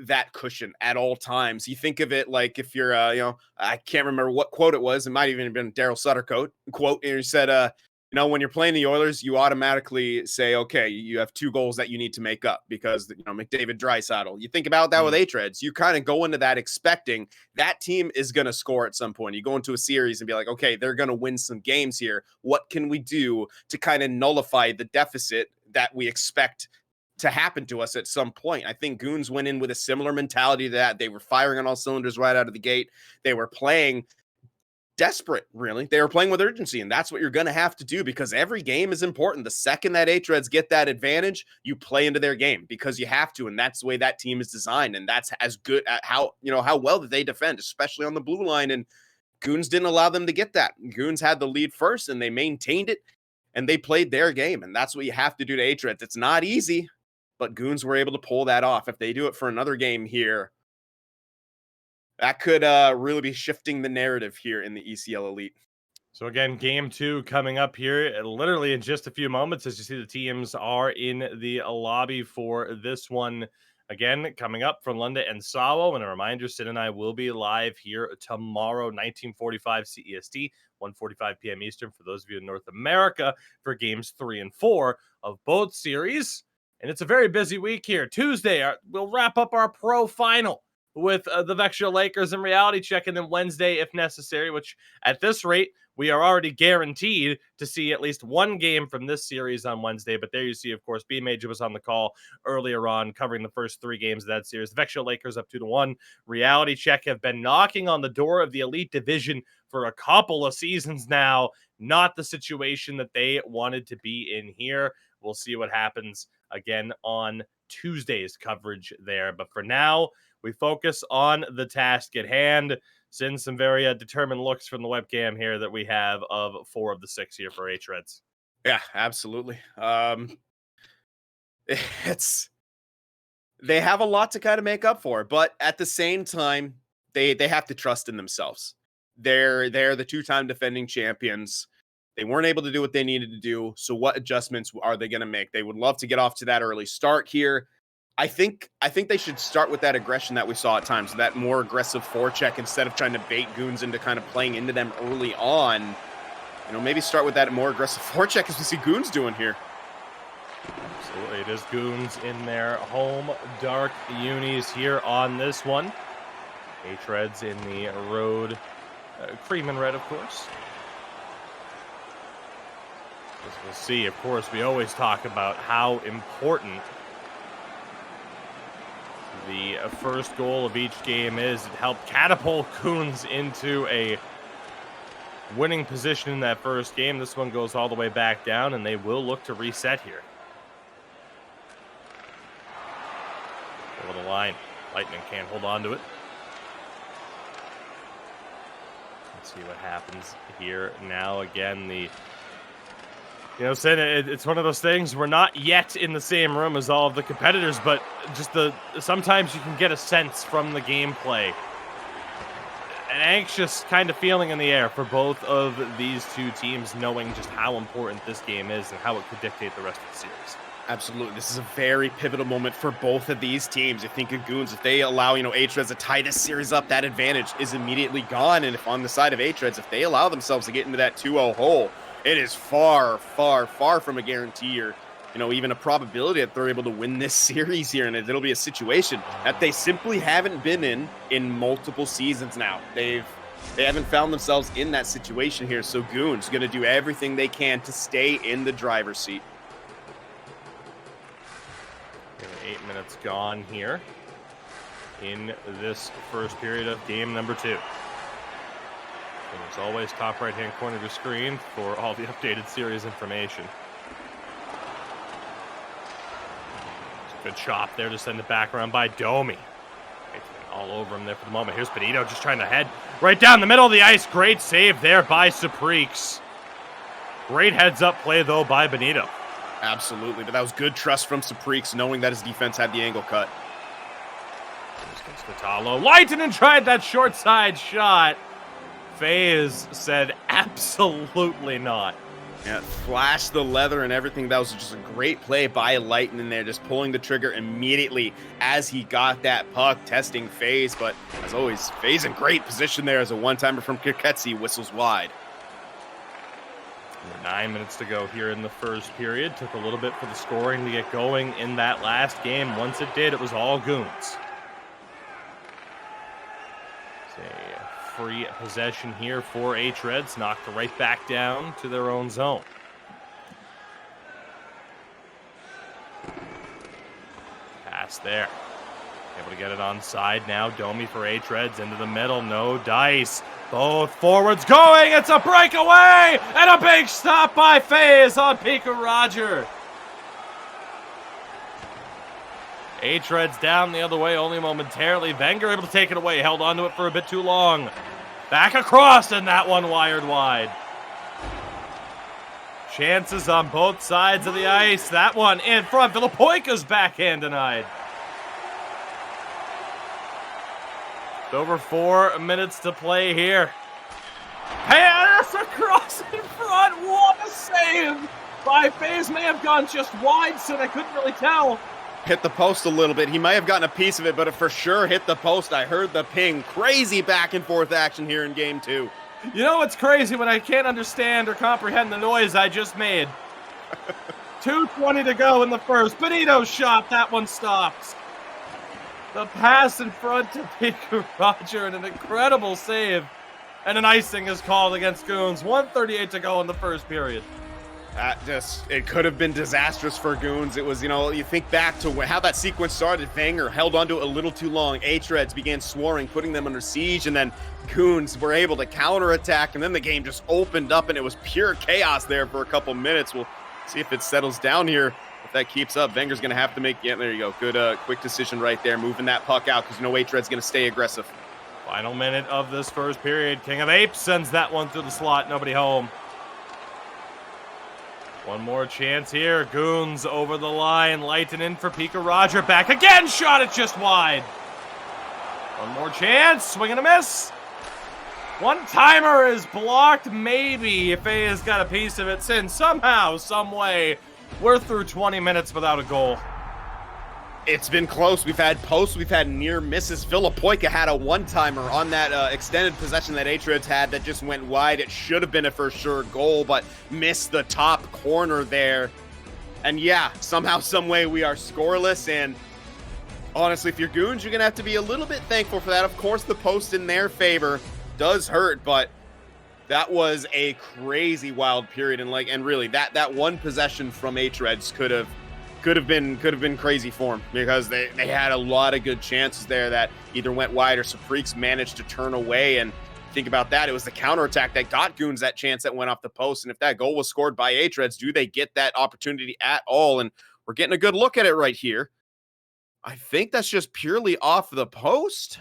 that cushion at all times. You think of it like if you're, I can't remember what quote it was. It might even have been Daryl Sutter quote. And he said, when you're playing the Oilers, you automatically say, okay, you have 2 goals that you need to make up because, McDavid, Draisaitl. You think about that with hREDs. You kind of go into that expecting that team is going to score at some point. You go into a series and be like, okay, they're going to win some games here. What can we do to kind of nullify the deficit that we expect to happen to us at some point? I think Goons went in with a similar mentality to that. They were firing on all cylinders right out of the gate. They were playing desperate, really. They were playing with urgency, and that's what you're going to have to do because every game is important. The second that hREDs get that advantage, you play into their game because you have to, and that's the way that team is designed, and that's as good at how well that they defend, especially on the blue line, and Goons didn't allow them to get that. Goons had the lead first, and they maintained it, and they played their game, and that's what you have to do to hREDs. It's not easy, but Goons were able to pull that off. If they do it for another game here, that could really be shifting the narrative here in the ECL Elite. So again, game 2 coming up here literally in just a few moments as you see the teams are in the lobby for this one. Again, coming up from Lunda and Sawo. And a reminder, Sid and I will be live here tomorrow, 1945 CEST, 1:45 p.m. Eastern for those of you in North America for games 3 and 4 of both series. And it's a very busy week here. Tuesday, we'll wrap up our pro final with the Vexia Lakers and Reality Check, and then Wednesday, if necessary, which at this rate, we are already guaranteed to see at least one game from this series on Wednesday. But there you see, of course, B Major was on the call earlier on, covering the first 3 games of that series. The Vexia Lakers up 2-1. Reality Check have been knocking on the door of the Elite Division for a couple of seasons now. Not the situation that they wanted to be in here. We'll see what happens again on Tuesday's coverage there. But for now, we focus on the task at hand. Send some very determined looks from the webcam here that we have of 4 of the 6 here for hREDs. Yeah, absolutely. It's they have a lot to kind of make up for, but at the same time, they have to trust in themselves. They're the 2-time defending champions. They weren't able to do what they needed to do. So what adjustments are they going to make? They would love to get off to that early start here. I think they should start with that aggression that we saw at times, that more aggressive forecheck instead of trying to bait Goons into kind of playing into them early on. Maybe start with that more aggressive forecheck as we see Goons doing here. Absolutely. It is Goons in their home dark unis here on this one. hREDs in the road cream and red, of course. As we'll see, of course, we always talk about how important the first goal of each game is. It helped catapult Goons into a winning position in that first game. This one goes all the way back down, and they will look to reset here. Over the line. Lightning can't hold on to it. Let's see what happens here now. Again, the You know, saying it's one of those things. We're not yet in the same room as all of the competitors, but just sometimes you can get a sense from the gameplay, an anxious kind of feeling in the air for both of these two teams, knowing just how important this game is and how it could dictate the rest of the series. Absolutely. This is a very pivotal moment for both of these teams. You think of GOONS, if they allow, hREDS to tie this series up, that advantage is immediately gone. And if on the side of hREDS, if they allow themselves to get into that 2-0 hole, it is far, far, far from a guarantee or, even a probability that they're able to win this series here. And it'll be a situation that they simply haven't been in multiple seasons now. They haven't found themselves in that situation here. So GOONS going to do everything they can to stay in the driver's seat. 8 minutes gone here in this first period of game number 2. And as always, top right-hand corner of your screen for all the updated series information. It's a good chop there to send it back around by Domi. All over him there for the moment. Here's Benito just trying to head right down the middle of the ice. Great save there by Supreeks. Great heads-up play, though, by Benito. Absolutely, but that was good trust from Supreeks, knowing that his defense had the angle cut. Here's Vitalo. Leitonen tried that short side shot. FaZe said absolutely not. Yeah, flashed the leather and everything. That was just a great play by Leitonen there, just pulling the trigger immediately as he got that puck, testing FaZe. But as always, FaZe in great position there as a one-timer from Kirketsi whistles wide. 9 minutes to go here in the first period. Took a little bit for the scoring to get going in that last game. Once it did, it was all GOONS. It's a free possession here for hREDS. Knocked right back down to their own zone. Pass there. Able to get it on side now. Domi for hREDS into the middle. No dice. Both forwards going. It's a breakaway and a big stop by FaZe on Pika Roger. hREDS down the other way only momentarily. Wenger able to take it away. Held onto it for a bit too long. Back across, and that one wired wide. Chances on both sides of the ice. That one in front. Villapoika's backhand denied. Over 4 minutes to play here. Pass across in front. What a save by FaZe. May have gone just wide, so I couldn't really tell. Hit the post a little bit. He might have gotten a piece of it, but it for sure hit the post. I heard the ping. Crazy back and forth action here in game 2. You know what's crazy? When I can't understand or comprehend the noise I just made. 2:20 to go in the first. Benito's shot. That one stops. The pass in front to Pika Roger and an incredible save. And an icing is called against GOONS. 1:38 to go in the first period. It could have been disastrous for GOONS. It was, you think back to how that sequence started. Wenger held onto it a little too long. hREDS began swarming, putting them under siege, and then GOONS were able to counterattack, and then the game just opened up, and it was pure chaos there for a couple minutes. We'll see if it settles down here. If that keeps up, Wenger's going to have to make, yeah, there you go. Good, quick decision right there, moving that puck out because hREDS going to stay aggressive. Final minute of this first period. King of Apes sends that one through the slot. Nobody home. One more chance here. GOONS over the line. Leitonen for Pika Roger. Back again. Shot it just wide. One more chance. Swing and a miss. One timer is blocked. Maybe if A has got a piece of it since somehow, some way, we're through 20 minutes without a goal. It's been close. We've had posts. We've had near misses. Villapoika had a one-timer on that extended possession that hREDS had that just went wide. It should have been a for sure goal, but missed the top corner there. And yeah, somehow, some way, we are scoreless. And honestly, if you're GOONS, you're going to have to be a little bit thankful for that. Of course, the post in their favor does hurt, but that was a crazy wild period. And really, that one possession from hREDS could have been crazy for them because they had a lot of good chances there that either went wide or Supreeks managed to turn away. And think about that. It was the counterattack that got GOONS that chance that went off the post. And if that goal was scored by hREDS, do they get that opportunity at all? And we're getting a good look at it right here. I think that's just purely off the post.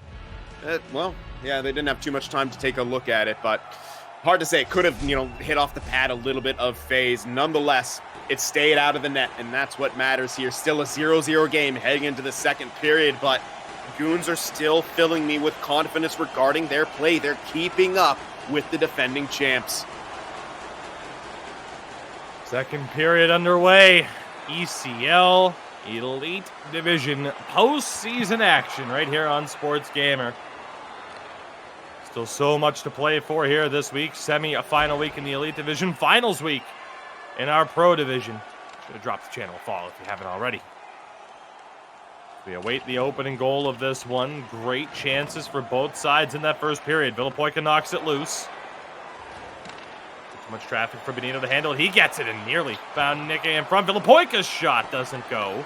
Well, yeah, they didn't have too much time to take a look at it, but Hard to say. It could have, hit off the pad a little bit of phase. Nonetheless, it stayed out of the net, and that's what matters here. Still a 0-0 game heading into the second period, but Goons are still filling me with confidence regarding their play. They're keeping up with the defending champs. Second period underway. ECL Elite Division postseason action right here on Sports Gamer. Still so much to play for here this week. Semi-final week in the Elite Division. Finals week in our Pro Division. Should have dropped the channel a follow if you haven't already. We await the opening goal of this one. Great chances for both sides in that first period. Villapoica knocks it loose. Too much traffic for Benito to handle. He gets it and nearly found Nicky in front. Villapoica's shot doesn't go.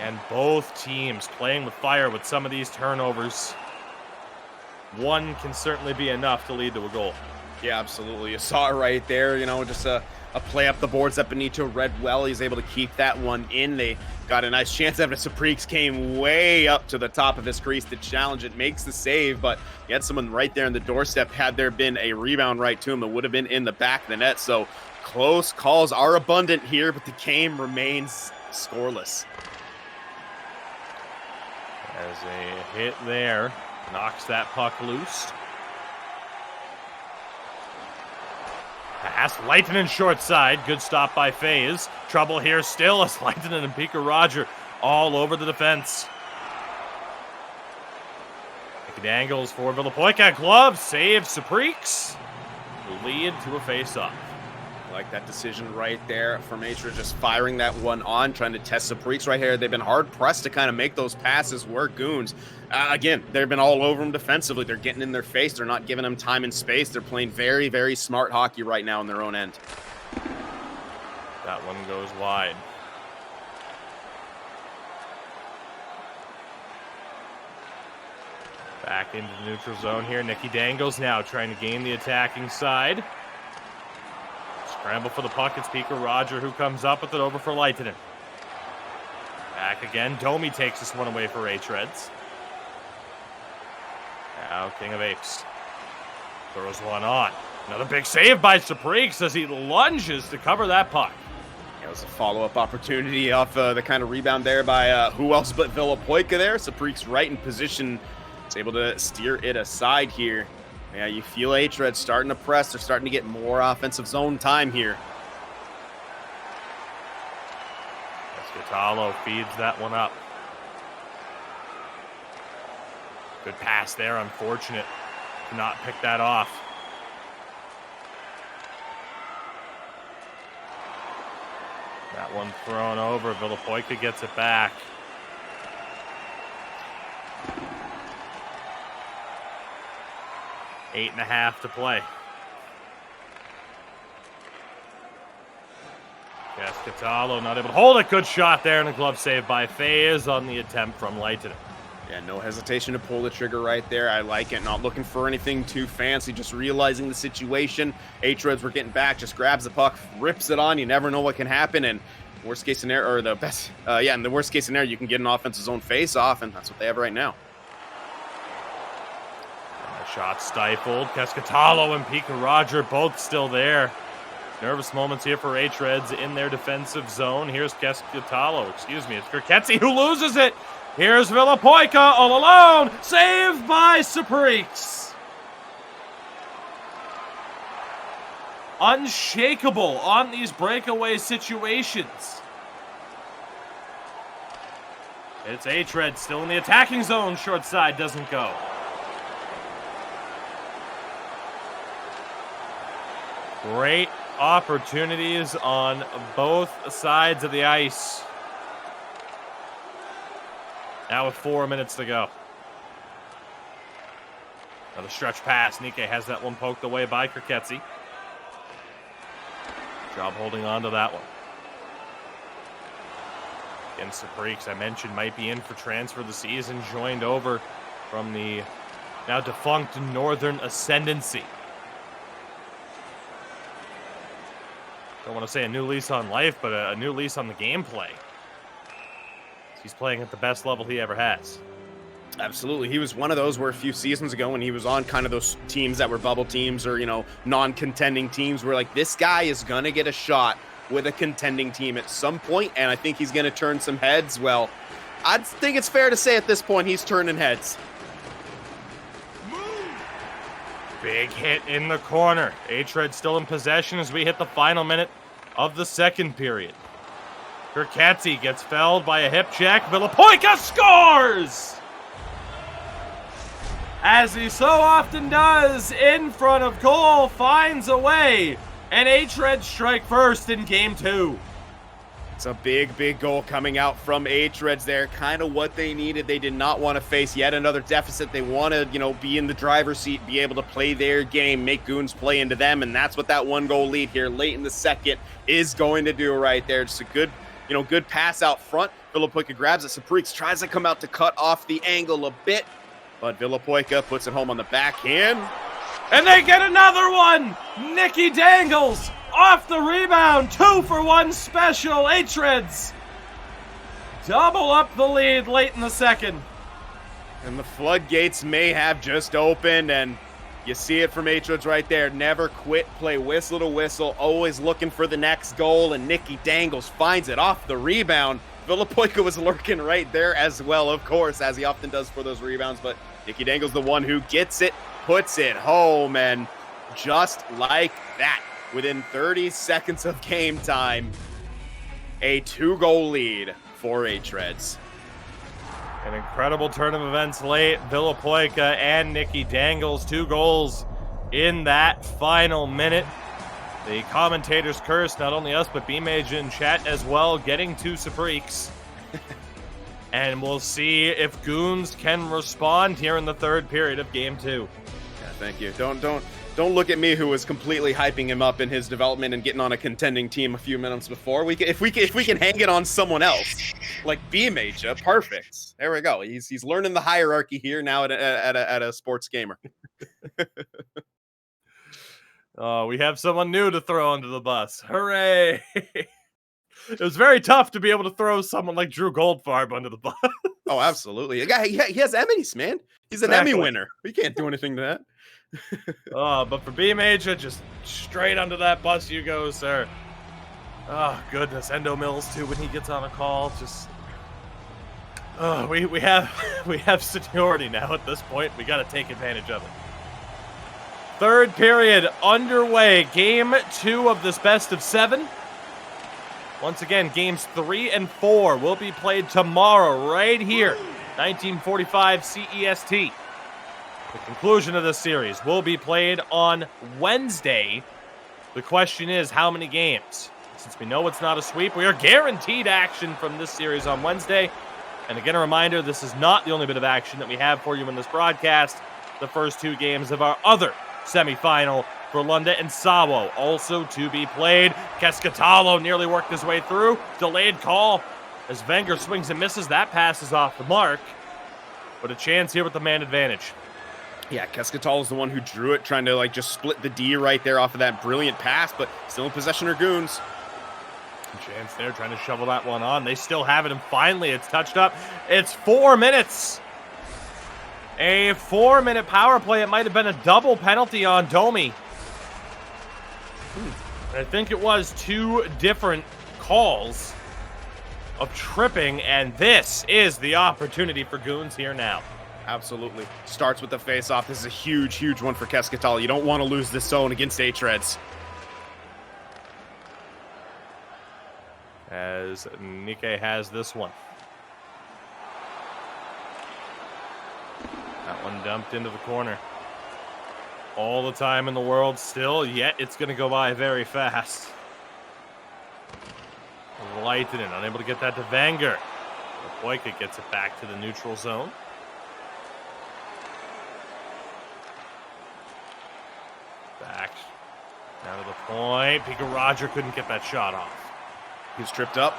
And both teams playing with fire with some of these turnovers. One can certainly be enough to lead to a goal. Yeah, absolutely. You saw it right there. Just a play up the boards that Benito read well. He's able to keep that one in. They got a nice chance of it. Saprix came way up to the top of his crease to challenge it. Makes the save, but he had someone right there on the doorstep. Had there been a rebound right to him, it would have been in the back of the net. So close calls are abundant here, but the game remains scoreless. As a hit there, knocks that puck loose. Pass, Leitinen short side. Good stop by FaZe. Trouble here still as Leitinen and Pika Roger all over the defense. Nicky Dangles for Villapoica. Glove, save Saprix. Lead to a face-off. I like that decision right there from hREDS, just firing that one on, trying to test Saprix right here. They've been hard-pressed to kind of make those passes work. Goons, again, they've been all over them defensively. They're getting in their face. They're not giving them time and space. They're playing very, very smart hockey right now on their own end. That one goes wide. Back into the neutral zone here. Nicky Dangles now trying to gain the attacking side. Scramble for the puck. It's Pika Roger who comes up with it over for Leitinen. Back again. Domi takes this one away for hREDS. Now King of Apes throws one on. Another big save by Saprix as he lunges to cover that puck. It was a follow-up opportunity off the kind of rebound there by who else but Villapoica there. Saprix right in position. Is able to steer it aside here. Yeah, you feel hREDS starting to press. They're starting to get more offensive zone time here. Escatalo feeds that one up. Good pass there. Unfortunate to not pick that off. That one thrown over. Villapoica gets it back. Eight and a half to play. Cascatalo not able to hold it. Good shot there, and a glove save by FaZe on the attempt from Leitinen. Yeah, no hesitation to pull the trigger right there. I like it. Not looking for anything too fancy, just realizing the situation. hREDS were getting back, just grabs the puck, rips it on. You never know what can happen, and worst case scenario, or the best, in the worst case scenario, you can get an offensive zone face off, and that's what they have right now. Shot stifled. Cascatalo and Pika Roger both still there. Nervous moments here for hREDS in their defensive zone. Here's Cascatalo. Excuse me. It's Kirketzi who loses it. Here's Villapoica all alone. Saved by Saprix. Unshakable on these breakaway situations. It's hREDS still in the attacking zone. Short side doesn't go. Great opportunities on both sides of the ice. Now with 4 minutes to go. Another stretch pass. Nikke has that one poked away by Kirketzi. Job holding on to that one. Again, Saprix, I mentioned, might be in for transfer the season. Joined over from the now defunct Northern Ascendancy. Don't want to say a new lease on life, but a new lease on the gameplay. He's playing at the best level he ever has. Absolutely. He was one of those where a few seasons ago when he was on kind of those teams that were bubble teams or, non-contending teams, where like, this guy is going to get a shot with a contending team at some point, and I think he's going to turn some heads. Well, I think it's fair to say at this point he's turning heads. Big hit in the corner. hREDS still in possession as we hit the final minute of the second period. Kirkatze gets felled by a hip check. Villapoika scores! As he so often does, in front of goal, finds a way, and hREDS strike first in game 2. It's a big, big goal coming out from hREDS there. Kind of what they needed. They did not want to face yet another deficit. They want to, be in the driver's seat, be able to play their game, make Goons play into them, and that's what that 1-goal lead here late in the second is going to do right there. Just a good, good pass out front. Villapoika grabs it. Saprix tries to come out to cut off the angle a bit, but Villapoika puts it home on the backhand. And they get another one! Nicky Dangles off the rebound. 2-for-1 special. hREDS double up the lead late in the second. And the floodgates may have just opened, and you see it from hREDS right there. Never quit, play whistle to whistle, always looking for the next goal, and Nicky Dangles finds it off the rebound. Villapoika was lurking right there as well, of course, as he often does for those rebounds, but Nicky Dangles the one who gets it, puts it home, and just like that, within 30 seconds of game time, a 2-goal lead for hREDS. An incredible turn of events late. Villapoika and Nicky Dangles, 2 goals in that final minute. The commentators curse, not only us, but B-Mage in chat as well, getting to Saprix. And we'll see if Goons can respond here in the third period of game 2. Yeah, thank you. Don't look at me, who was completely hyping him up in his development and getting on a contending team a few minutes before. If we can hang it on someone else, like B-Mage, perfect. There we go. He's learning the hierarchy here now at a sports gamer. Oh, we have someone new to throw under the bus. Hooray! It was very tough to be able to throw someone like Drew Goldfarb under the bus. Oh, absolutely. He has Emmys, man. He's an Emmy winner. We can't do anything to that. But for B-Major, just straight under that bus you go, sir. Oh, goodness. Endo Mills, too, when he gets on a call. Just... Oh, we have seniority now at this point. We got to take advantage of it. Third period underway. Game 2 of this best of 7. Once again, games 3 and 4 will be played tomorrow right here, 1945 CEST. The conclusion of this series will be played on Wednesday. The question is, how many games? Since we know it's not a sweep, we are guaranteed action from this series on Wednesday. And again, a reminder, this is not the only bit of action that we have for you in this broadcast. The first 2 games of our other semifinal for Lunda and Sawo also to be played. Keskatalo nearly worked his way through. Delayed call as Wenger swings and misses. That pass is off the mark. But a chance here with the man advantage. Yeah, Keskatalo is the one who drew it, trying to just split the D right there off of that brilliant pass, but still in possession of Goons. Chance there, trying to shovel that one on. They still have it, and finally it's touched up. It's 4 minutes. A 4-minute power play. It might have been a double penalty on Domi. I think it was 2 different calls of tripping, and this is the opportunity for Goons here now. Absolutely. Starts with the face-off. This is a huge, huge one for Keskatalo. You don't want to lose this zone against hREDS. As Nikkei has this one. That one dumped into the corner. All the time in the world still, yet it's going to go by very fast. Leitinen unable to get that to Wenger. Boyka gets it back to the neutral zone. Back. Down to the point. Pika Roger couldn't get that shot off. He was tripped up.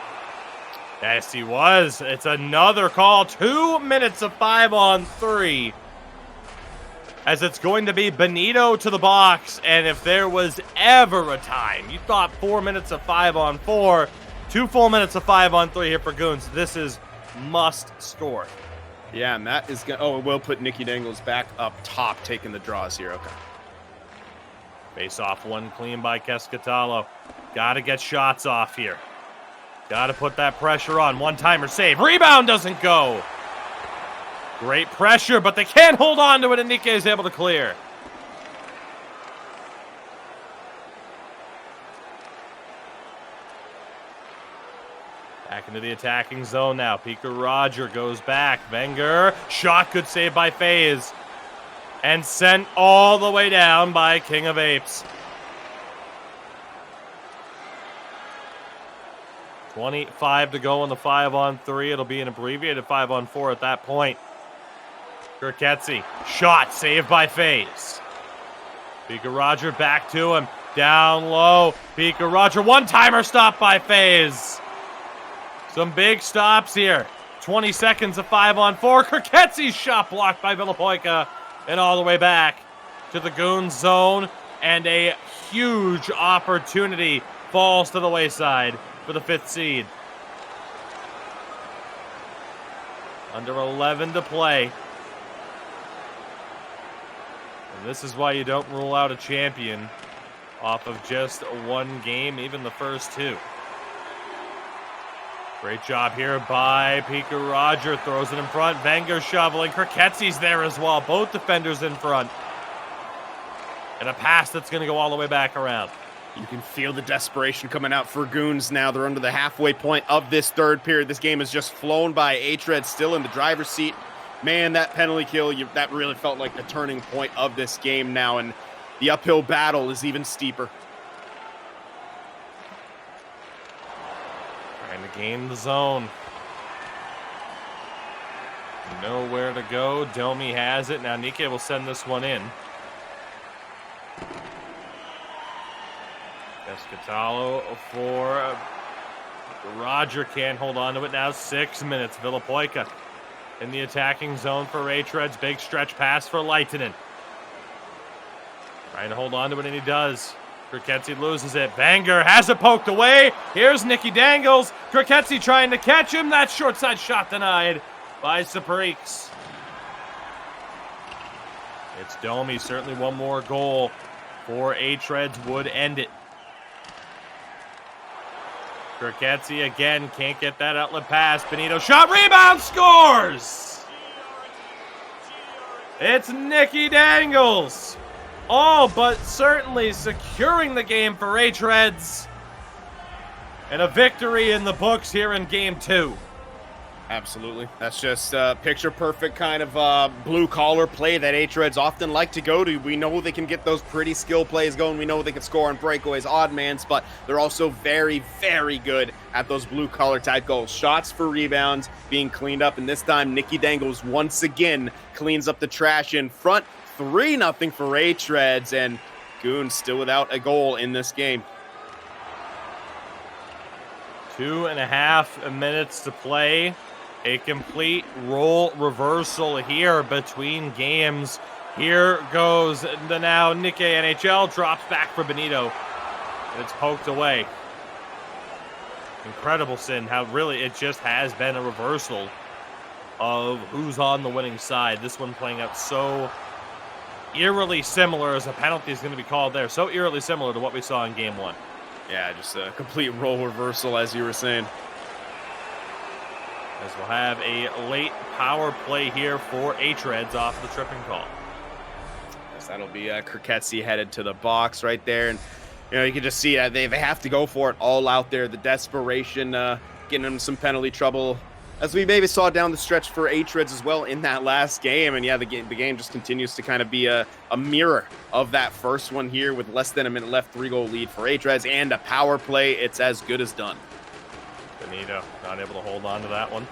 Yes, he was. It's another call. 2 minutes of 5-on-3. As it's going to be Benito to the box. And if there was ever a time, you thought 4 minutes of 5-on-4, 2 full minutes of 5-on-3 here for Goons. This is must score. Yeah, and that is going to... Oh, it will put Nicky Dangles back up top, taking the draws here. Okay. Face off one clean by Kescatalo. Got to get shots off here. Got to put that pressure on. One-timer save. Rebound doesn't go. Great pressure, but they can't hold on to it, and Nikke is able to clear. Back into the attacking zone now. Pika Roger goes back. Wenger. Shot, good save by FaZe. And sent all the way down by King of Apes. 25 to go on the 5-on-3. It'll be an abbreviated 5-on-4 at that point. Kirketsi. Shot, saved by FaZe. Pika Roger back to him. Down low. Pika Roger. One-timer stop by FaZe. Some big stops here. 20 seconds of 5-on-4. Kirketsi's shot blocked by Villapoika. And all the way back to the GOONS zone. And a huge opportunity falls to the wayside for the 5th seed. Under 11 to play. And this is why you don't rule out a champion off of just one game, even the first two. Great job here by Pika Roger. Throws it in front. Wenger shoveling. Kirketsi's there as well. Both defenders in front. And a pass that's going to go all the way back around. You can feel the desperation coming out for GOONS now. They're under the halfway point of this third period. This game has just flown by. hREDS still in the driver's seat. Man, that penalty kill, that really felt like the turning point of this game now. And the uphill battle is even steeper. Trying to gain the zone. Nowhere to go. Domi has it. Now Nikke will send this one in. Kescatalo for Roger. Can't hold on to it now. 6 minutes. Villapoika in the attacking zone for hREDS. Big stretch pass for Leitinen. Trying to hold on to it, and he does. Kirketsi loses it. Wenger has it poked away. Here's Nicky Dangles. Kirketsi trying to catch him. That short side shot denied by Saprix. It's Domi. Certainly one more goal for hREDS would end it. Kirketsi again can't get that outlet pass. Benito shot, rebound, scores! It's Nicky Dangles. All but certainly securing the game for hREDS. And a victory in the books here in Game 2. Absolutely. That's just picture perfect kind of blue collar play that hREDS often like to go to. We know they can get those pretty skill plays going. We know they can score on breakaways, odd mans, but they're also very, very good at those blue collar type goals. Shots for rebounds being cleaned up, and this time Nicky Dangles once again cleans up the trash in front. 3-0 for hREDS, and GOONS still without a goal in this game. 2.5 minutes to play. A complete role reversal here between games. Here goes the now Nikke NHL. Drops back for Benito. And it's poked away. Incredible, Sin, how really it just has been a reversal of who's on the winning side. This one playing out so eerily similar as a penalty is going to be called there. So eerily similar to what we saw in Game 1. Yeah, just a complete role reversal, as you were saying. As we'll have a late power play here for hREDS off the tripping call. Yes, that'll be Kirketsi headed to the box right there. And, you can just see they have to go for it all out there. The desperation, getting them some penalty trouble, as we maybe saw down the stretch for hREDS as well in that last game. And, yeah, the game just continues to kind of be a mirror of that first one here with less than a minute left, 3-goal lead for hREDS and a power play. It's as good as done. Benito not able to hold on to that one.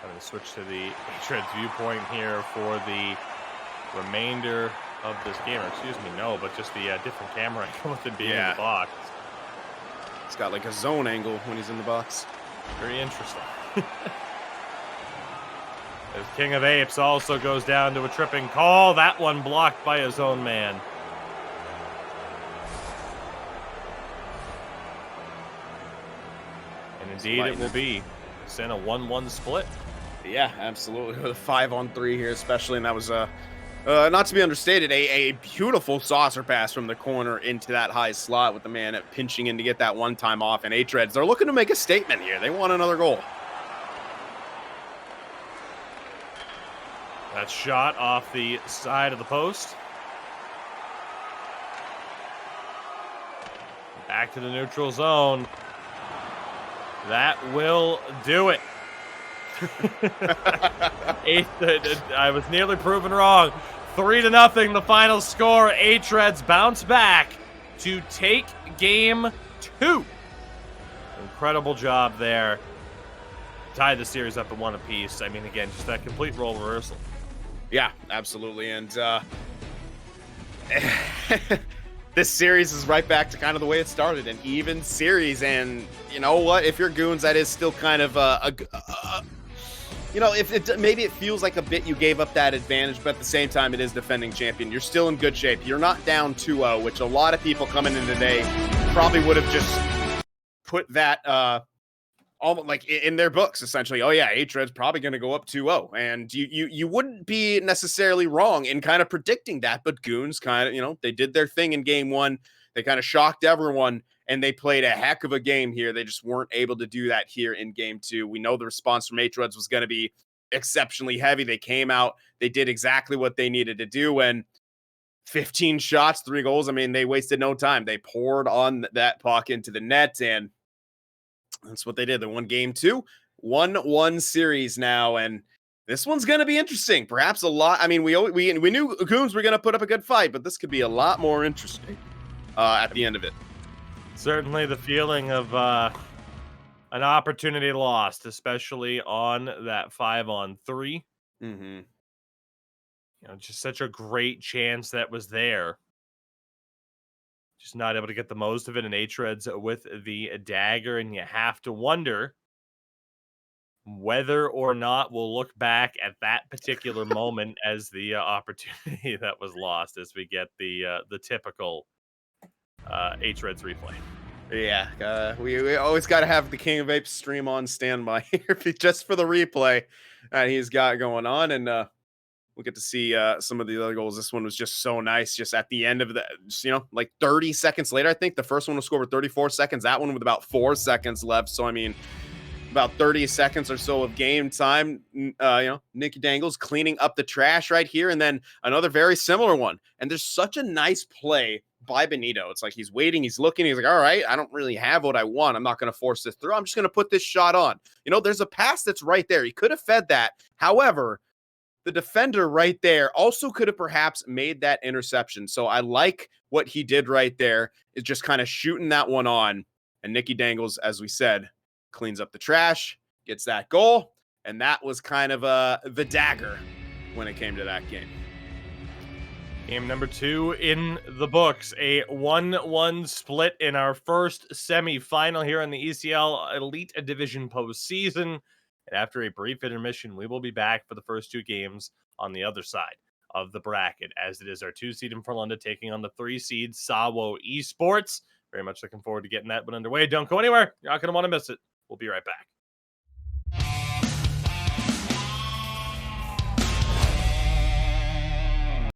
I'm going to switch to the hREDS viewpoint here for the remainder of this game. Or excuse me, no, but just the different camera angle with it being in the box. It's got like a zone angle when he's in the box. Very interesting. As King of Apes also goes down to a tripping call. That one blocked by his own man. And indeed it will be Sent a 1-1 split. Yeah, absolutely. The 5-on-3 here, especially, and that was not to be understated, a beautiful saucer pass from the corner into that high slot with the man pinching in to get that one time off. And hREDS, they're looking to make a statement here. They want another goal. That shot off the side of the post. Back to the neutral zone. That will do it. I was nearly proven wrong. 3-0, the final score. hREDS bounce back to take game 2. Incredible job there. Tied the series up at 1 apiece. I mean, again, just that complete role reversal. Yeah, absolutely. And this series is right back to kind of the way it started, an even series. And you know what? If you're Goons, that is still kind of you know, maybe it feels like a bit you gave up that advantage, but at the same time, it is defending champion. You're still in good shape. You're not down 2-0, which a lot of people coming in today probably would have just put that almost like in their books, essentially. Oh yeah, hREDS probably going to go up 2-0, and you wouldn't be necessarily wrong in kind of predicting that. But Goons kind of, you know, they did their thing in game 1. They kind of shocked everyone, and they played a heck of a game here. They just weren't able to do that here in game 2. We know the response from hREDS was going to be exceptionally heavy. They came out, they did exactly what they needed to do, and 15 shots, 3 goals. I mean, they wasted no time. They poured on that puck into the net, and that's what they did. They won game 2, 1-1 series now, and this one's going to be interesting. Perhaps a lot. I mean, we knew Goons were going to put up a good fight, but this could be a lot more interesting at the end of it. Certainly the feeling of an opportunity lost, especially on that 5-on-3. Mm-hmm. You know, just such a great chance that was there. Just not able to get the most of it, and hREDS with the dagger, and you have to wonder whether or not we'll look back at that particular moment as the opportunity that was lost, as we get the typical hREDS replay. Yeah, we always got to have the King of Apes stream on standby here just for the replay that he's got going on, and we'll get to see some of the other goals. This one was just so nice, just at the end of the, you know, like 30 seconds later. I think the first one was scored with 34 seconds. That one with about 4 seconds left. So I mean, about 30 seconds or so of game time. You know, Nicky Dangles cleaning up the trash right here, and then another very similar one. And there's such a nice play by Benito. It's like he's waiting, he's looking, he's like, all right, I don't really have what I want. I'm not going to force this through. I'm just going to put this shot on. You know, there's a pass that's right there. He could have fed that. However, the defender right there also could have perhaps made that interception. So I like what he did right there, is just kind of shooting that one on. And Nicky Dangles, as we said, cleans up the trash, gets that goal. And that was kind of the dagger when it came to that game. Game number 2 in the books. A 1-1 split in our first semifinal here in the ECL Elite Division postseason. And after a brief intermission, we will be back for the first 2 games on the other side of the bracket, as it is our 2 seed in London taking on the 3 seed Sawo Esports. Very much looking forward to getting that one underway. Don't go anywhere. You're not going to want to miss it. We'll be right back.